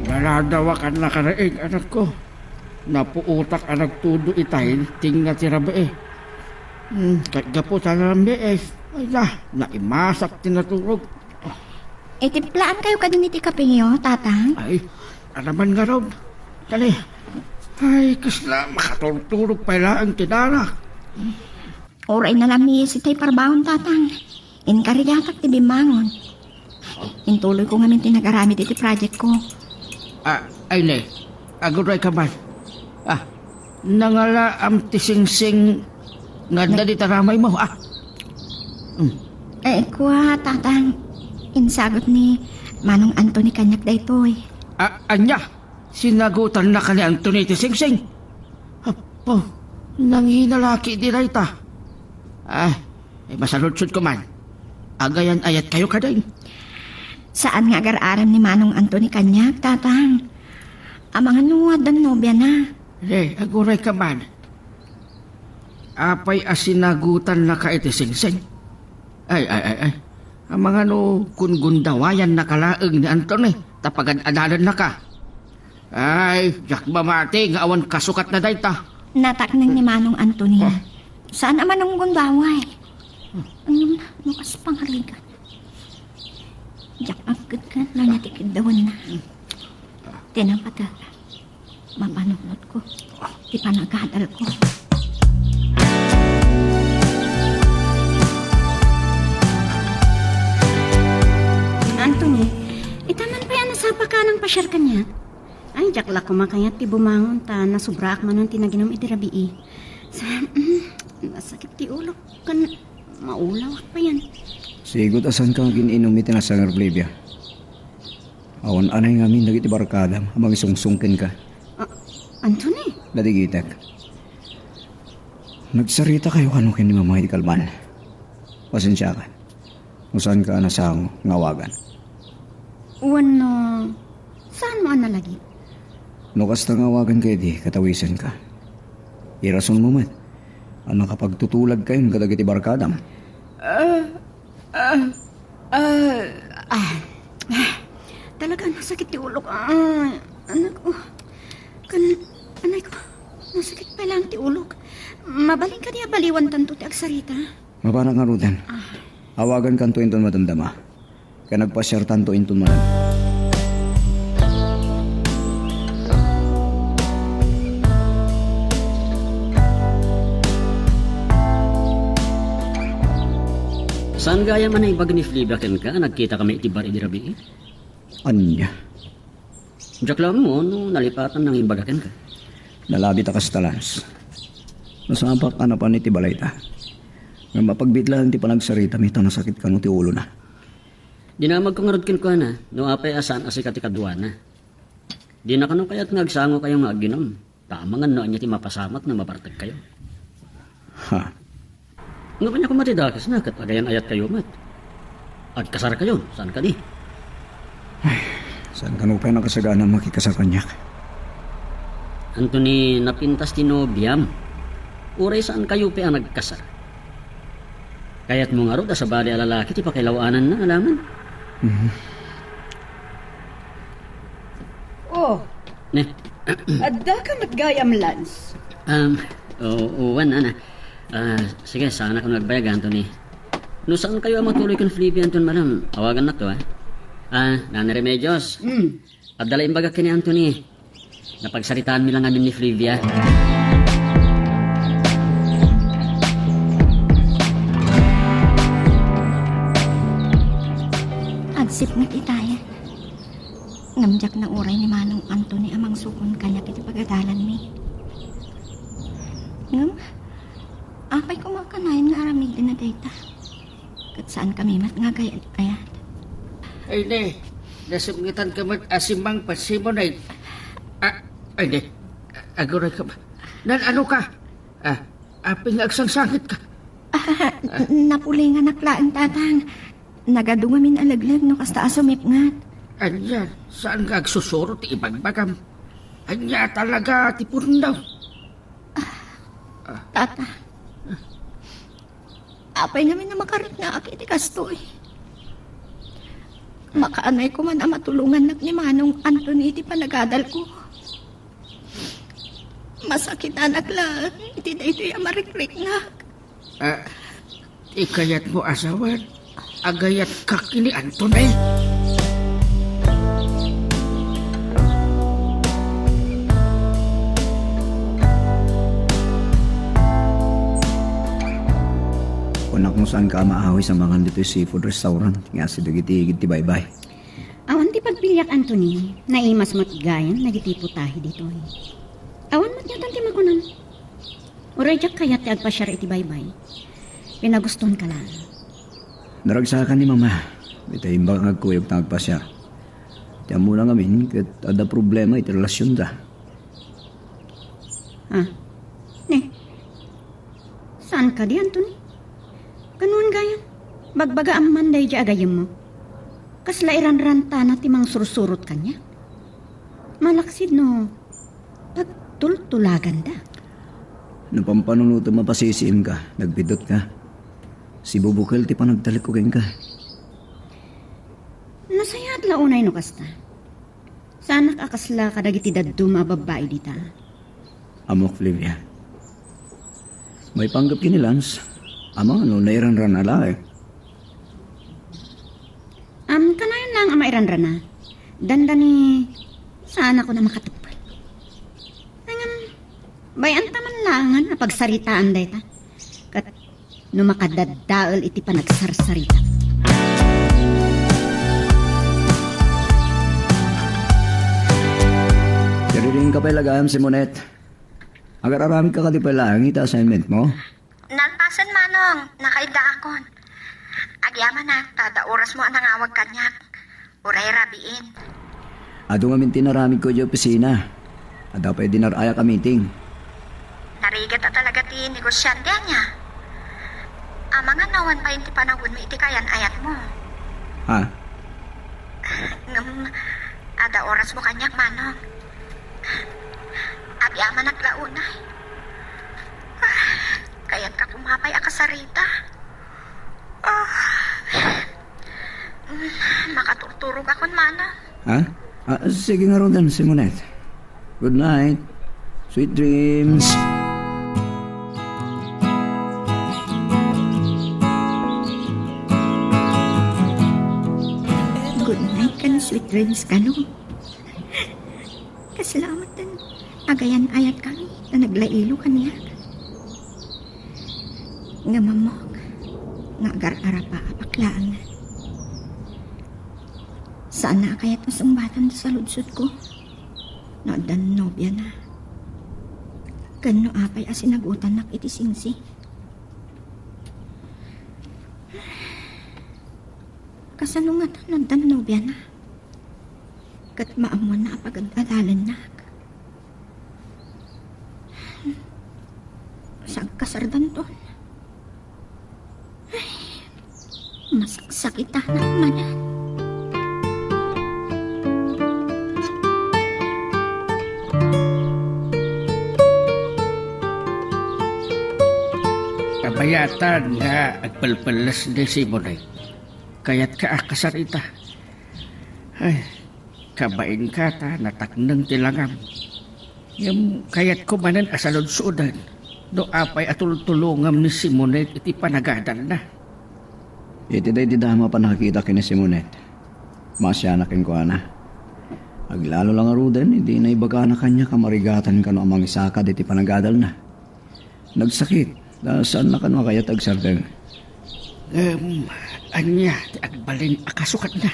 Naladawakan na karaig anak ko. Napuutak anak tudo itay, ting na tirabe eh. Kagapo sa lambi eh. Ay naimasak tinatulog. Itiplaan kayo kadin iti kapingyo, tatang. Ay, alaman nga raw. Dali. Ay, kasla, makaturturog pa ang tinarak. Oray na lang ni si tay parbahon, tatang. Inkarigatak ti bimangon. Intuloy ko nga min tinagaramit iti project ko. Ay ne, aguray ka man. Nangala am tisingsing nga dali taramay mo. Kuha, tatang. Insagot ni Manong Anthony kanyak daytoy. Anya, sinagutan na ka ni Anthony ti Singsing. Apo, nanginalaki di na ita. Masaludsod ko man. Agayan ayat kayo ka din. Saan nga agar-aram ni Manong Anthony kanyak, tatang? Ang mga nuwad ang nobya na. Aguray ka man. Apay asinagutan na ka iti Singsing. Ay. Ang mga kun gundawayan na kalaeng ni Anthony, tapagan-adalan na ka. Ay, jak mamati, nga awan kasukat na dayta. Nataknang ni Manong Anthony. Saan naman ang gundaway? Ano kas pangarigan? Jak agad ka na natikid dawan na. Tinapata. Mapanunod ko. Di pa nagadal ko. Anthony, itaman pa yan nasapa ka ng pasyar kanya. Ay, jakla kumakayat ti bumangon ta nasubrak man ang tinaginom itirabii. Nasakit ti ulo kan maulaw pa yan. Sigot asan ka gininom iti na Sanger Flavia. Awan anay ngamin dagiti barkadam amang isungsungkin ka. Anthony? Ladigitek. Nagsarita kayo kano kin ni Mama iti kalman. Pasensya ka. Kung saan ka nasang ngawagan. Wano, saan mo analagi? Nukas na ngawagan kayo di katawisan ka. Irason mo man. Ano kapag tutulag kayo ng kadagiti barkadam? Talaga nasakit ti ulo ko. Anak ko. Anay ko. Nasakit pa lang ti ulo. Mabaling ka niya baliwan tanto ti agsarita. Maparang nga rudan. Awagan kanto inton madamdama. Kaya nagpasyar tanto inton malam. Saan gaya man ay bag ni Flibaken ka, nagkita kami itibar idirabi. Anya. Diyak lang mo, nung nalipatan ng ibagaken ka. Nalabi ta kastalans. Nasampak ka na pa ni tibalay ta. Nga mapagbitlaan ti panagsarita mita nasakit ka no ti ulo na. Dinamag ko nga rodkin ko na, no apay asan asikat ikaduan na. Di na kanong kaya't ngagsango kayong maginom. Tamangan no anya ti mapasamat na mabartag kayo. Ha? Nga ba niya kumatidakas na, kat agayan ayat kayo mat. At kasar kayo, saan ka di? Saan ka nupay nakasagana makikasar kanyak? Anthony, napintas tinobiyam. Uray saan kayo pa ang nagkasar? Kaya't mo nga ro, sa bali alalaki, ti pakilawanan na, alaman. Oh, Ne? adda ka nagayam, Lance. Uwan, ana. Sige, sana kung nagbayag, Anthony. No, saan kayo matuloy kong Flippy, Anton, madam? Awagan na to, Nana Remedios. At dala imbaga kini Anthony. Napagsaritaan mi lang amin ni Flivia. Agsip na itaya. Ngamjak na uray ni Manong Anthony amang sukon kanya kiti pagadalan mi. Ngam, apay kumakanayin nga aramidin na data. Kat saan kami mat nga gayat ayat. Ay, ne. Nasungitan ka mat asimang pasimonay. Ay, ne. Aguray ka ba? Nan, ano ka? Aping agsangsangit ka. Napulingan naklaan tatang. Nagadungamin alaglag no kasta asumipngat. Anya, saan ka agsusuro ti ibagbagam? Anya talaga ti pundaw. Tata. Apay namin na makarit nga akiti kastoy. Makaanay ko man ang matulungan ni Manong Anthony iti panagadal ko. Masakit anak lang. Iti na ito yung marikrik na. Ikayat mo asawan. Agayat ka kini Anthony. Kunak mo saan ka maahawi sa mga dito seafood restaurant. Nga si Dagiti Bye-Bye. Awan ti pagpiliak Anthony, naimas mo't gayan, nagitipo tahi dito. Awan mo't yatan ti magunan. Uray jak kayat ti agpasyar iti Bye-Bye. Pinagustuhan ka lang. Naragsakan ni mama. Ito imbang agkuyog tagpasya. Tiyan mo na ngamin, kat ada problema iti relasyon da. Ha? Ne? Saan ka di, Anthony? Ganun gayam. Bagbaga ang manday di agayam mo. Kasla iran-ranta na timang sursurot kanya. Malaksid no. Pagtultulagan da. Napampanunuto mapasisiim ka, nagbidot ka. Si Bubukal ti pa nagtalikugin ka. Nasayat launay no kasta. Sana kakasla kadagiti daddo mababae dita. Amok Flivia. May panggap kini Lance. Ama, ano, nairan-ran ala eh. Kanayon lang ang mairan na. Dandani, sana ko na makatupad. Bayan taman langan na pagsaritaan dayta. Kat no makadadaal iti panagsarsarita. Dari rin ka pa ilagayam, Simonet. Agar-aramid ka di pala ang ita assignment mo. Nalpasan manong, nakaida akon. Agyaman na, tada oras mo ang nangawag kanyak. Uray rabiin. Ado nga tinaramid ko di opisina. Ada pa dinaraya ka meeting. Narigat at talaga ti negosyante niya. Ang mga nawan pa yung ti panahon mo iti kayan ayat mo. Ha? Ada oras mo kanyak manong. Agyaman naglaunay. Kaya't ka kumapay akasarita. Makaturturog akon manong. Ha? Sige nga ron Simonet. Good night. Sweet dreams. Good night ka na, sweet dreams ka no. Kasalamat din. Agayan ayat kami na naglailo kaniya. Nga mamok. Nga agar-ara pa apaklaan. Saan na kaya't masumbatan sa ludsud ko? Naadan nobya na. Kano apay asinagutan nak iti singsi. Kasanungan naadan nobya na. Kat maamuan na apagagadalan nak. Sagkasardan to. Masaksakitan na manan. Kabayatan nga agpalpalas ni Simonet. Kaya't ka akasarita. Ay, kabain ka ta nataknang tilangam. Yung kaya't kumanan asalod-sudan. No apay atultulungam ni Simonet iti panagadan na. Iti day di dama pa nakakita kini Simonet. Masyanakin ko ana. Aglalo lang aruden, hindi na ibaga na kanya kamarigatan ka no amang isaka iti panagadal na. Nagsakit. Saan na ka no kaya tagsardeng? Anya, ti agbalin akasukat na.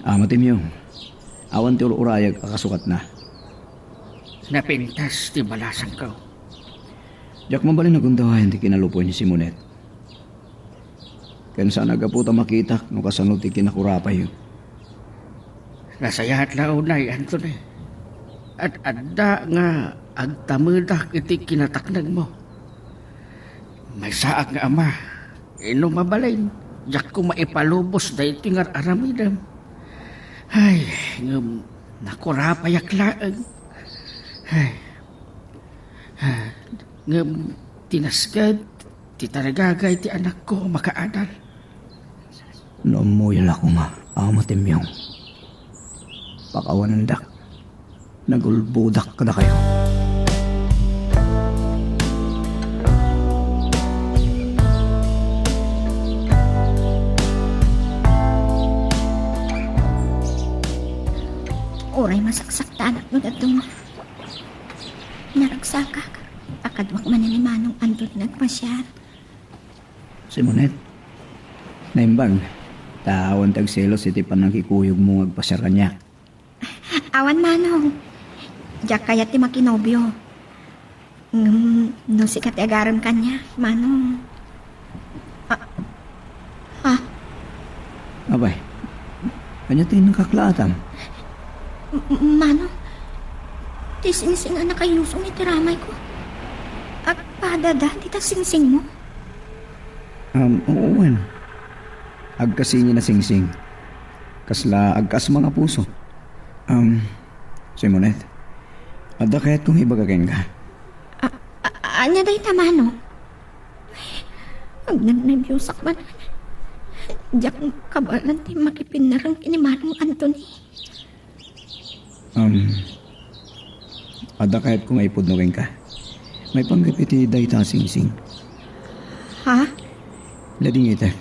Matim yung. Awan ti urayag akasukat na. Napintas ti balasan ko. Diyak mabalin na gundawayan ti kinalupoy ni Simonet. Ken saan nagaputa makitak no kasano ti kinakurapay yun. Nasayahat na unay, Anthony. At adda nga agtamudak iti kinataknag mo. May saak nga ama, ino mabalin, jak ko maipalubos da iti nga aramidam. Ay, ngam, nakurapayak laang. Ay, ngam, tinasgad, titaragagay ti anak ko makaadal. Nomoy la ko nga, matim yung. Pakawanandak, nagulbudak ka na kayo. Oray masaksakta anak mo datong naragsaka ka. Akadwak man ni Manong andot nagpasyar. Simonet, naimbang, taon tagselos iti panangkikuyog mo agpasar kanya. Awan Manong. Diyak kaya ti makinobyo. No sikat agaram kanya, Manong. Kanya tayo nakaklaatan. Manong, ti singsing ang nakayusong itiramay ko. At padada, di ta singsing mo. Oo, wan. Agkasingi na singsing. Kasla agkas mga puso. Simonet, ada kaya't kung ibagakin ka. Anya day tamano? Ang nagnabiusak man. Diyak kabalan ti makipinarang kini Manong Anthony. Ada kaya't kung ipudnukin ka. May panggapiti day ta singsing. Ha? Lading ita.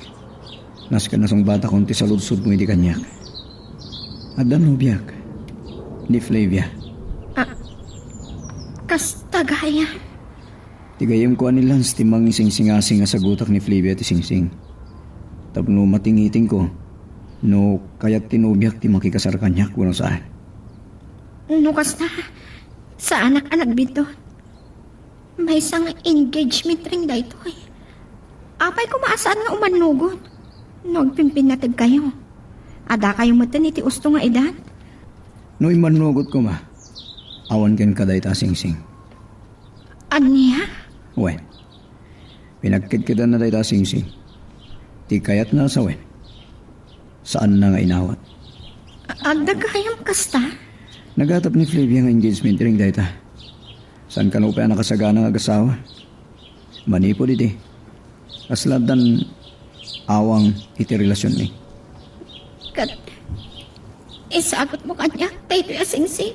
Nas ka nasong bata kung ti saludsod mo hindi kanyak. Ada no biyak. Ni Flavia. Kastagaya. Tigayam ko anilang timang ising-singasing nga sagutak ni Flavia ti singsing. Tapno matingiting ko. No kaya't tinubiyak ti makikasar kanyak kuno saan. Nukas na. Sa anak-anak bito. May isang engagement ring dayto eh. Apay ko maasaan nga umanugod. Nagpimpinatag kayo. Ada kayo matan iti usto nga edad. No imanugot ko ma. Awan ken kaday ta singsing. Aniya? Wen. Pinagkidkidan na day ta singsing. Ti kayat na sa wen. Saan na nga inawat? Ada kayang kasta? Nagatap ni Flavia nga engagement ring day ta. Saan ka pa nakasagana nga agasawa? Manipo diti. Kasladan awang iti relasyon ni. Kat, isagot mo kanya, tayo singsing.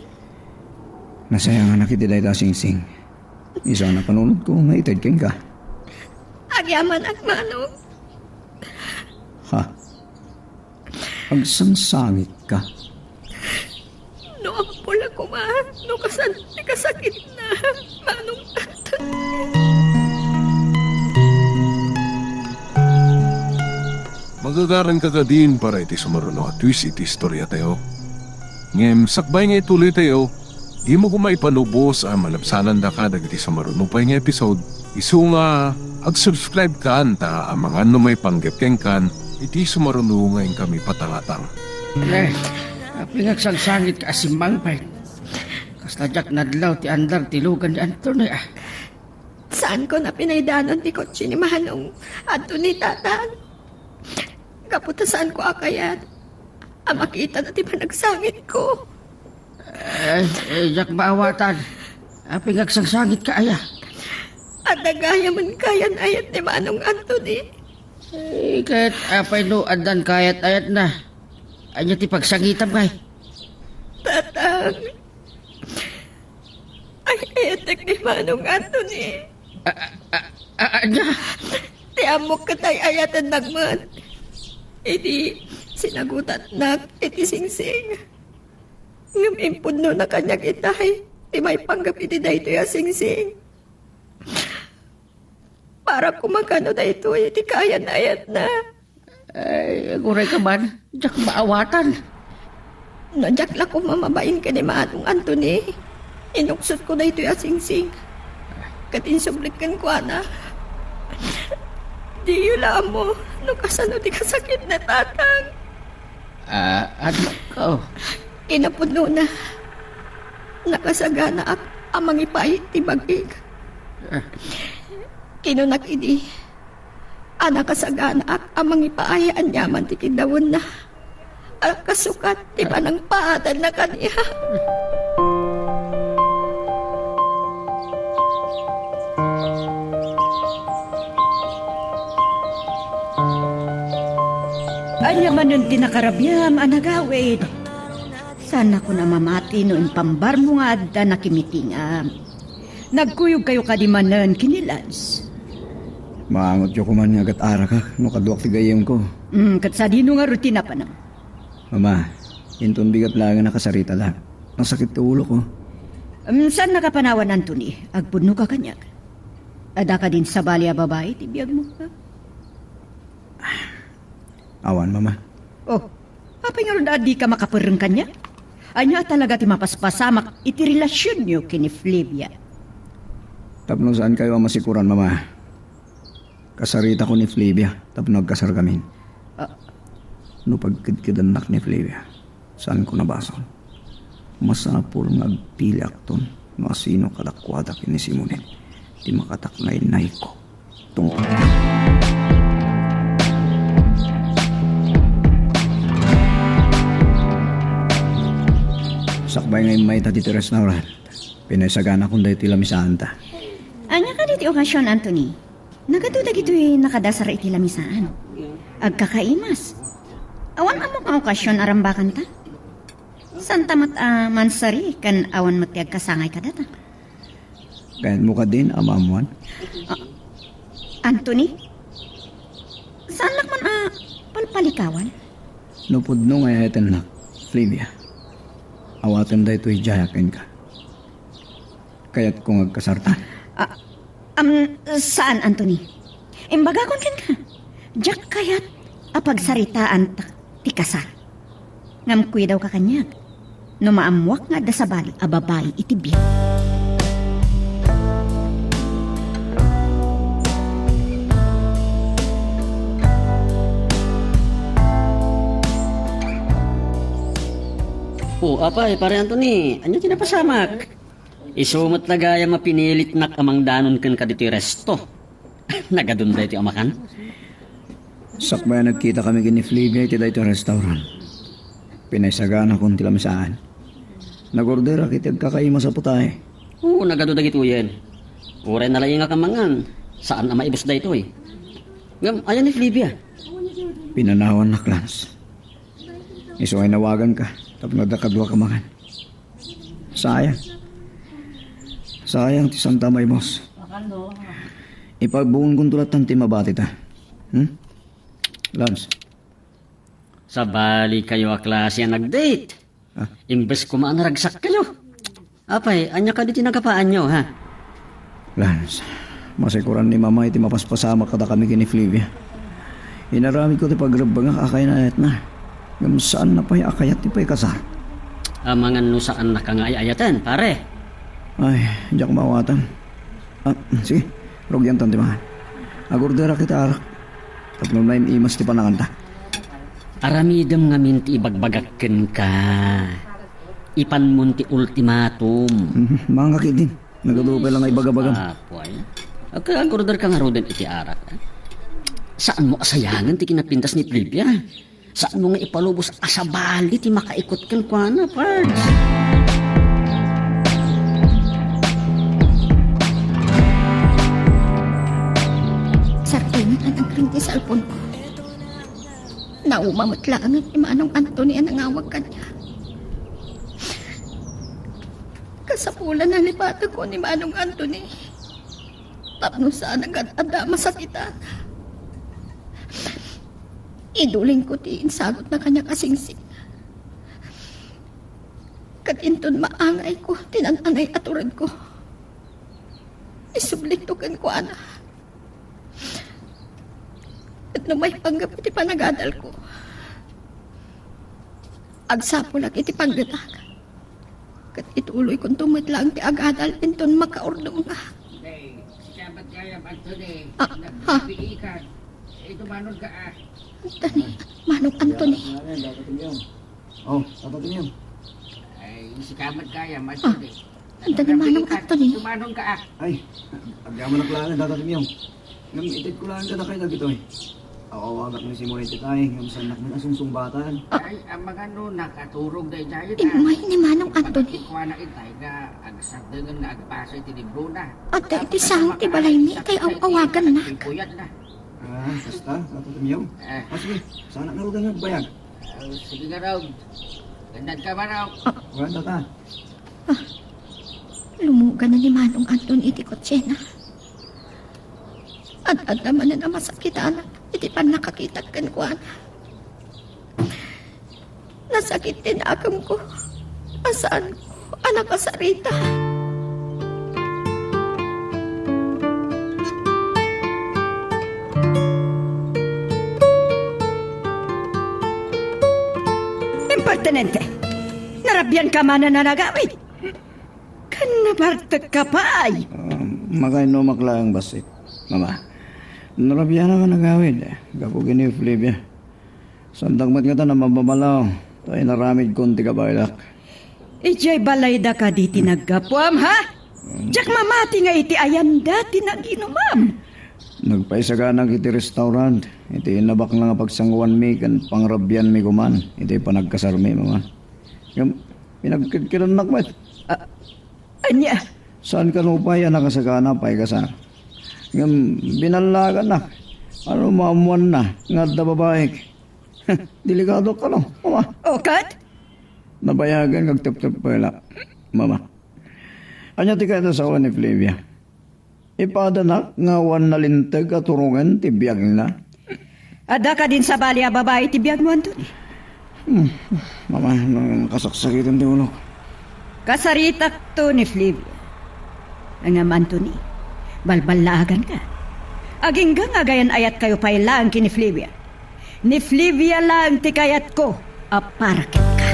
Nasayangan na kiti day ta singsing. Isa na panunod ko nga itad ken ka. Agyaman at Manong. Ha? Agsangsangit ka. No, ang pula ko ma. No, kasakit na. Manong Anthony. Magagaran ka din para iti sumaruno at twist iti istorya tayo. Ngem, sakbay nga ituloy tayo, di mo kumay panubos ang malabsanan da ka dagiti sumaruno pa nga episode. Isu nga, ag-subscribe ka anta ang mga may panggapkeng kan, iti sumaruno ngayon kami patangatang. Pinagsangsangit ka asimang pa. Kasladyak nadlaw ti andar tilugan ni Anthony ah. Saan ko na pinaydanon ti kotse ni Manong Anthony tatang? Kaputasan ko akayat. Ang makita na ti panagsangit ko. Jak maawatan. Pinagsangsangit ka aya. At nagaya man kayan ayat ni Manong Anthony. Kahit apay no andan kayat ayat na. Anya ti pagsangitam kay. Tatang. Ay ayatek ni Manong Anthony. Anya? Ti amok katay ayatan nagman. Iti sinagutan na iti singsing. Ngamimpod no na kanyag itay. Ti may panggap iti dayto ya singsing. Para kumakano dayto iti kayan ayat na. Ay, guray ka man. Jak maawatan. Nandiyak lang ko mamabain ka ni Manong Anthony. Inuksot ko dayto ya singsing. Katinsublik ko ana. Di yula mo. No kasano di kasakit na tatang. Ano ko? Inapuno na. Nakasagana ak amang ipay ti bagig. Kinunak idi. Anak kasagana ak amang ipaay anyaman ti kidawon na. Ang kasukat ti panang paatan na kaniya. Anya man yung tinakarabyam, anagawid. Sana ko na mamati no impambar mo nga adda na kimitingam. Nagkuyog kayo kadimanan kinilads. Maangot yo kuman nga agat ara ka. No kaduak ti gayem ko. Kat sa dino nga rutina pa nang. Mama, inton bigat lang nga nakasarita lang. Ang sakit ka ulo ko. Saan nakapanawan, Anthony? Agpuno ka kanyag. Ada ka din sa balya babae, tibiyag mo ka. Awan, mama. Oh, apay nga ron di ka makaparang kanya? Anya talaga ti mapaspasamak iti relasyon nyo kini Flavia. Tapno saan kayo ang masikuran, mama? Kasarita ko ni Flavia, tapno nagkasar kami. No pagkidkidanak ni Flavia, saan ko nabasa? Masapul nga agpili akton, no sino kadakwada kini Simonin, di makataknay na ko. Tungkol. Sakbay ngayon may dito restaurant. Pinaisagana kong dahil tila misaan ta. Anya ka diti okasyon, Anthony. Nagadudag ito'y nakadasar iti lamisaan. Agkakaimas. Awan amok ang okasyon arambakan ta. Santa mat mansari kan awan matiag kasangay ka data. Kahit mo ka din, amamuan. Anthony? Saan lakman palpalikawan? Nupod no nga yaten na, Flavia. Awatan da ito'y jayakin ka. Kaya't kung agkasartan. Saan, Anthony? Imbagakon ken ka. Diyak kayat apagsaritaan ti kasar. Ngamkuy daw ka kanyag. No maamwak nga da sa bali, ababay iti biyak. Apay, pare Anthony, anyo tinapasamak? Isumot na gaya mapinilit nak amang danon kan kadito resto. Nagadun da iti amakan? Sakbay nagkita kami kini Flavia iti dito restaurant. Pinaisagana kong tila misaan. Nagordera kiti agkakaima sa putay. Oo, nagadun da gito yan. Uray na lang nga kamangan. Saan na maibos da ito eh? Ngam, ayan ni Flavia. Pinanawan na Clans. Iso ay nawagan ka. Tapos nagdakadwa ka mangan. Sayang. Sayang ti Santa May Boss. Ipagbuon kong tulatan ti mabati ta. Lance. Sa bali kayo a klase ang nag-date. Imbes kumaan ragsak kayo. Apay, anya ka di tinagapaan nyo, ha? Lance. Masikuran ni Mama iti mapaspasama kada kami kini Flavia. Inarami ko ti pagrabang akay na ayat na. Ngam saan na pa'y akayat ti pa'y kasar. Amangan no saan na kangayayatan, pare. Ay, diyak mawatan. Sige, rogyan tanti mga. Agordera kita arak. Tatlong na imas ti pananganta. Aramidam nga minti ibagbagakken ka. Ipan mo ti ultimatum. Mga kakidin. Nagadupay lang ay bagabagam. Apoy. Agordar ka nga roden iti arak. Saan mo asayangan ti kinapintas ni Flavia? Saan mo nga ipalubos asabali ti makaikot kan kwa na, Pards? Sartin ang ring ti salpon ko. Naumamatlaangan ni Manong Anthony ang nangawag kanya. Kasapulan na lipatan ko ni Manong Anthony. Tapno saan agad ada masakitan. Iduling ko ti insagot na kanya kasingsing. Katinton maangay ko, tinananay aturad ko. Isublitukan ko, ana. At nung may panggap iti panagadal ko, agsapo lang iti pagdatak. Kat ituloy kong tumitlang ti agadal, inton makaordong nga. Sabat kaya Anthony, Ha? nagpiikan. Ito manon ka Tani, Manong Anthony. Oh, tatatin yun. Ay, si kamat kaya, Anthony. Tani, Manong Anthony. Ito manon ka Ay, agyaman na klaan, tatatin yun. Ngam itit ko lang ka na kayo dagito eh. Awawagat ni Simon iti tayo, ngam sanak na sungsungbatan. Ay, ang mga no, nakaturog dahil tayo Imay ni Manong Anthony. Pagkikuha na itay nga, agsak dengan nga agpasay ti libro na. At iti sang ti balay ni, kay awagan na. Puyat na. Basta, tatatin yun. Sige, sana na rin nagbayag. Sige nga raw. Gandad ka ba raw? Wala ta. Lumugan na ni Manong Anthony iti kotsena. At naman na masakitan, iti pan nakakita kan ko, ana. Nasakit din akam ko. Asaan ko, anak kasarita. Impertinente! Narabyan ka man na nanagawid! Kan nabartag ka pa ay! Makain no maklayang basit. Mama, narabyan na ka nagawid. Gapo gini Flavia. Sandang mat nga na mababalaw. Tayo naramid konti ka bailak. Ijay balay da ka di tinagkapuam, ha? Jak mamati nga iti ayan dati naginumam. Nagpaisaganang iti restaurant. Iti inabak lang nga pagsangguan mi kan pangrabyan mi kuman. Iti panagkasarmi mama. Yung pinagkidkiran nakmat. Anya, Saan ka nupay anak kasagana pay ka sa? Yung binalagan na. Ano maamuan na. Nga da babae. Delikado ka no, mama. okat? Nabayagan kag tap-tap pala, mama. Anya ti kaya sa ni Flavia. Ipadanak nga wan na lintag at turungan ti biyag na. Ada ka din sa bali a babae ti biyag mo, Anthony. Mama, nang kasaksakitan ti ulo. Kasaritak to ni Flavia. Ang am, Anthony, balbalagan ka. Aging gang agayan ayat kayo pa'y lang ki ni Flavia. Ni Flavia lang ti kayat ko, aparakit ka.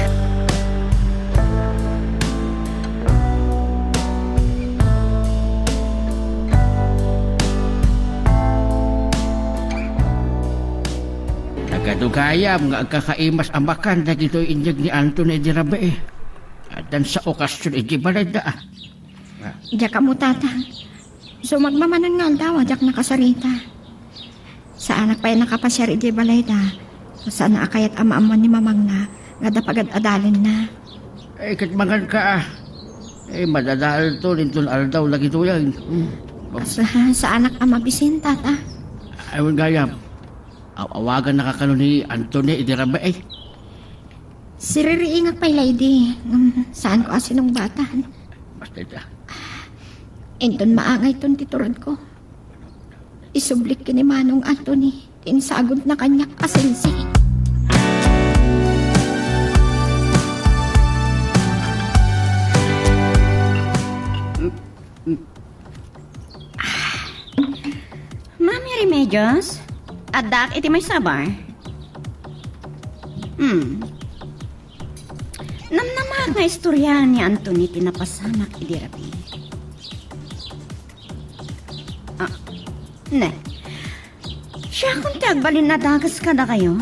Nagadugayam nga agkakaimas amakan na dito'y inyag ni Anthony di Rabe. At dan sa okasyon iti balay da. Diyak ka mo, tata. So magmamanan nga ang dawa, diyak nakasarita. Sa anak pa yung nakapasyar iti balay da. Saan na akayat ama-aman ni mamang na, nga dapagad adalin na. Katmangan ka madadal to, lintun aldaw lagi to yan. Sa anak ama bisin, tata. Ayun gayam. Awagan nakakano ni Anthony di Rabe. Siririingak pa'y lady. Saan ko asinong bata? Basta ita. Inton maangay ton titurod ko. Isublik ki ni Manong Anthony. Tinsagod na kanyak kasensi. Mami Remedios, adak iti may sabar. Namnamag nga istorya ni Anthony tinapasanak iti Rabi. Ne. Siya kung tagbalin na dagas ka na kayo.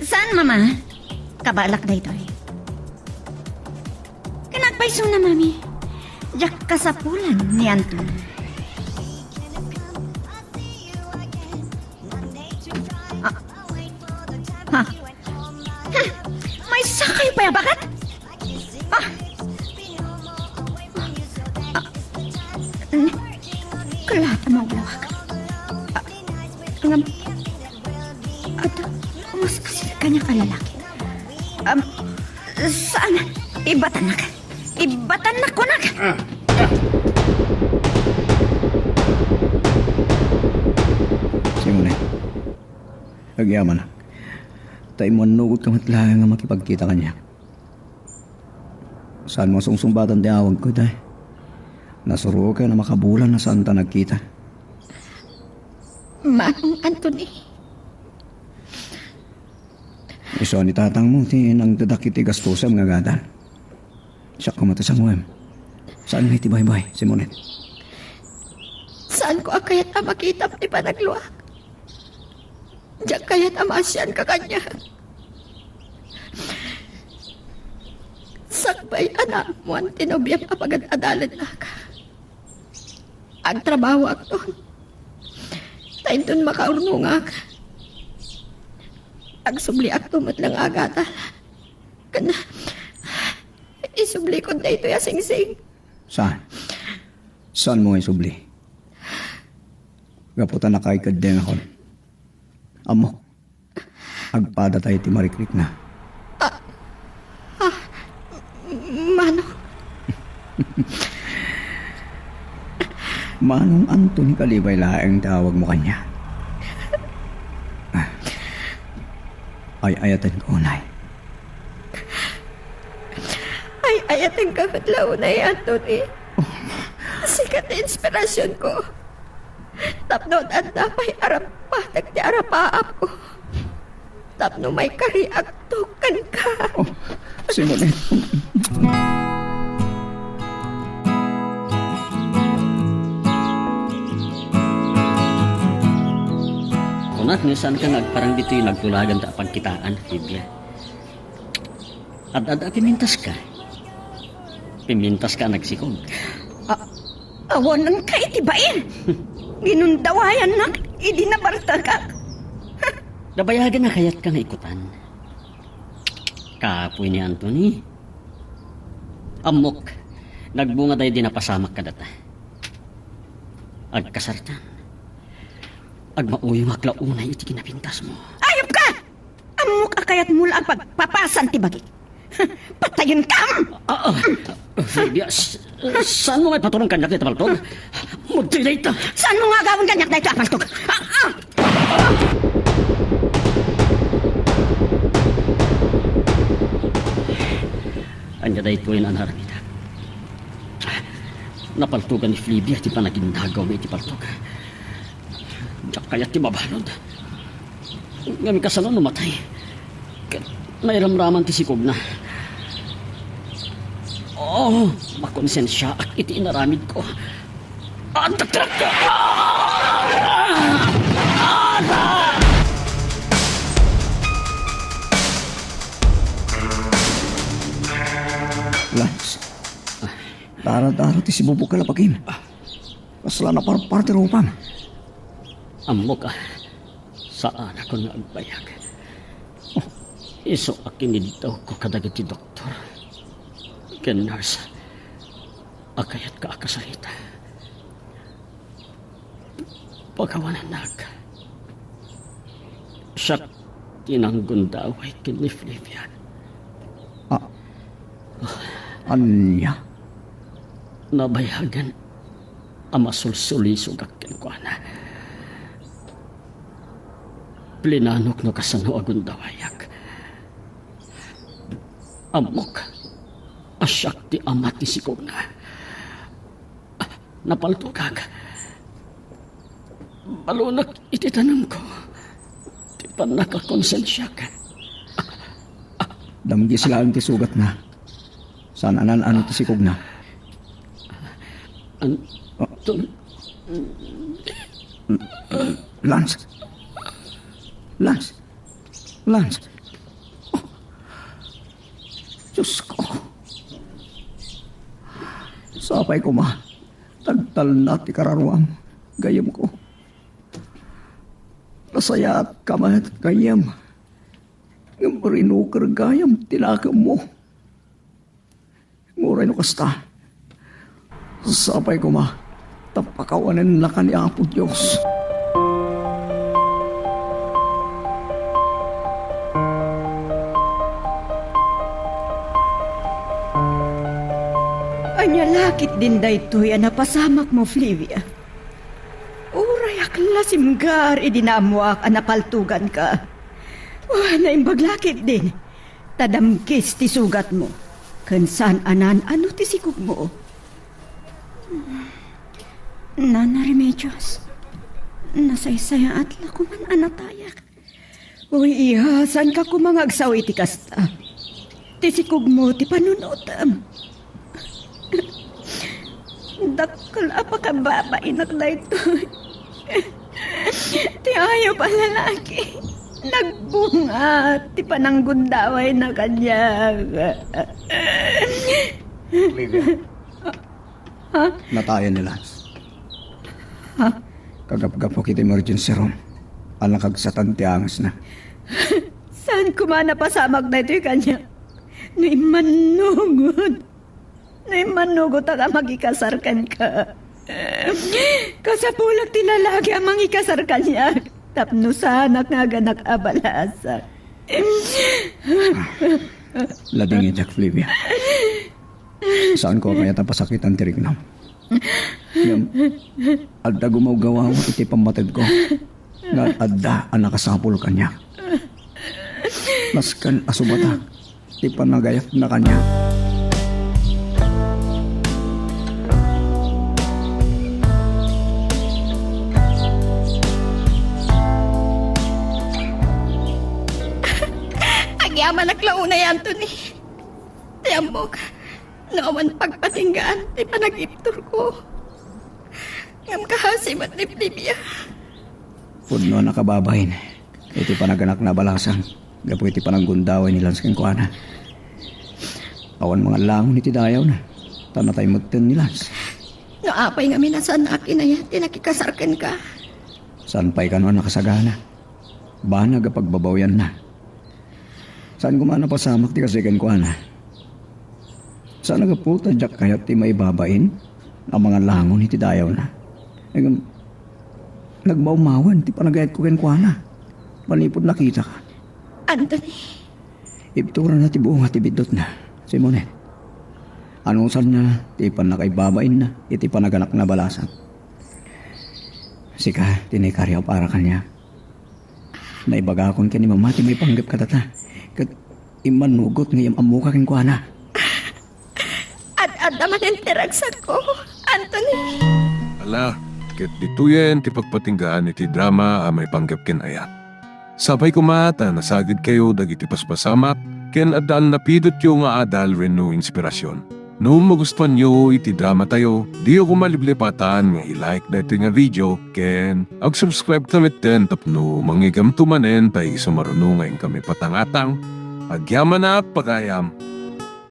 Saan, mama? Kabalak na ito eh. Kanagpaiso na, mami. Diyak kasapulan ni Anthony. May sakay pa ya, bakit? Kalata mo blawak. Mas kasi kanya kalalaki. Saan? Ibatanak. Ibatanak ko nak. Simone, agyaman na. Tayo mo nugot ka matlaga nga makipagkita kanya. Saan mo sungsumbatan di awag ko, day? Nasuro ka na makabulan na saan ta nagkita. Manong Anthony. Iso ni tatang mo, ti nang dadakiti gastusam nga gadal. Siya kumatasang mo, Saan may tibay-bay, Simone? Saan ko akayat ang makita ti panagluwak? Diyak kayat ang maasyan ka kanya. Sakbay anak mo ang tinubiyang kapagad-adalan na ka. Ang trabaho ak doon. Tayo doon makaurnungak. Ang subli ak tumot lang agata. Kana, isubli ko na ito ya sing-sing. Saan? Saan mo nga subli? Gaputan na kay kadeng ako. Amo. Agpada tayo ti marikrik na. Manong. Manong Anthony Kalibay laeng tawag mo kanya. Ay ayatan ko, Nay. Ay, ayating kamatlaw na yan, Anthony. Sikat na inspirasyon ko. Tapno at napay arapa, nagdi arapaap ko. Tapno may kariak tukan ka. Simone. Salamat nga saan ka nagparang dito yung nagtulagan ta pagkitaan, Biblia. At pimintas ka. Pimintas ka nagsikog. Awanan ka itibain. Ginundawayan na, idinabarta ka. Nabayagan na kayat ka nga ikutan. Kapoy ni Anthony. Amok. Nagbunga tayo din napasamak ka data. Agkasartan. Agmauyo maklaunay iti kinapintas mo. Ayop ka! Amok akayat mula ang pagpapasan tibagi. Patayin ka! Phoebe, saan mo may patulong kanyak dito, Paltog? Mag-delay ta. Saan mo nga gawin ganyak na ito, Apaltog? Anya dahi po yung anharamita. Napaltugan ni Phoebe at di pa naging nagaw mo iti Paltog. Kaya't di mabalod. Ngami kasalan numatay. Nairamraman ti sikog na. Oh, makonsensya at iti inaramid ko. Antatrat ka! Lance, dara-dara ti si Bubok kalapagin. Kasla na parte rupam. Amo ka. Saan ako nga agbayag? Iso akinid daw ko kadagit ti doktor. Ken nurse. Akayat ka akasalita. Pagawanan nag. Siya tinanggun daw ay kin ni Flavia. Anya? Nabayagan ama sulsulisog akin ko na. Plinanok no kasano agun dawayak. Amok. Asyak ti amat ti sikog na. Napaltugag. Balunak iti tanam ko. Ti panakakonsensya ka. Damgi sila ang ti sugat na. Saan anan ti sikog na? Lance? Lance? Lance? Oh. Diyos ko. Sapay ko ma. Tagtal na ti kararuang. Gayam ko. Nasaya at kamat gayam. Yung marinukar gayam tinakam mo. Nguray no kasta. Sapay ko ma. Tapakawanan na ka ni Apo Diyos. Anya lakit din daytoy napasamak mo, Flavia. Uray akla simgar idinamuak napaltugan ka. Wala imbaglakit din. Tadamkis ti sugat mo. Kansan anan ano ti sikog mo? Nana Remedios. Nasaysaya at lakuman anatayak. Uy ihasan ka kumangagsaw iti kasta. Ti sikog mo ti panunutam. Dakol apa ka babainak na ito. Ti ayaw pa lalaki. Nagbunga. Ti pananggundaway na kanya. Olivia. Natayan ni Lance. Kagap-gap ko kita emergency room. Alang kagsatan ti angas na. Saan kumana pasamag na ito yung kanya? No'y manugod. No'y manugod ang magikasarkan ka. Kasapulak ti lalaki ang mangikasarkan niya. Tapno sanak nga ganak abalasa. Lading Jack Flavia. Saan ko kaya pasakitan ti Rignam? Adda gumagawa iti pamatid ko. Nga adda ang nakasapul kanya. Maskan asubata. Ti panagayat na kanya. Agyaman naklaunay, Anthony. Tiyambok. Naman pagpatinggaan, di pa nag-iptor ko. Ngam kahasimat ni Flavia. Pudno nakababahin. Iti panaganak na balasan. Gapo iti pananggundaway nilang sa kengkuana. Awan mga langon iti dayaw na. Tanatay magten nilas. Naapay nga minasan akin ay tinakikasarken ka. Saan pa'y kanuan nakasagana? Banag pagbabaw yan na. Saan gumana pasamak ti kasi kengkuana? Saan nagaputa jak kayat ti may babain? Ang mga langon iti dayaw na. Nagmaumawan ti panagayat ko kengkuana. Malipod nakita ka. Anthony, Iptura na ti buong ati bidot na. Simone, anong saan na ti panakaibabain na iti panaganak na balasan? Sika, tinikaryaw para kanya. Naibagakon ka ni mama ti may panggap katata. Kat imanugot ngayam amuka keng kuana. ad naman ang tiragsak ko, Anthony. Ala, ket dituyen ti pagpatinggaan iti drama a may panggap ken ayat. Sabay kumata nasagid kayo dagiti paspasamak ken addaan napidot yo nga adal renno inspirasyon. No magustuhan nyo iti drama tayo, di ako maliblipatan nga i-like dati nga video ken ag-subscribe tamit ten tapno mangigam tumanen tay sumarunungan kami patangatang agyaman na pagayam.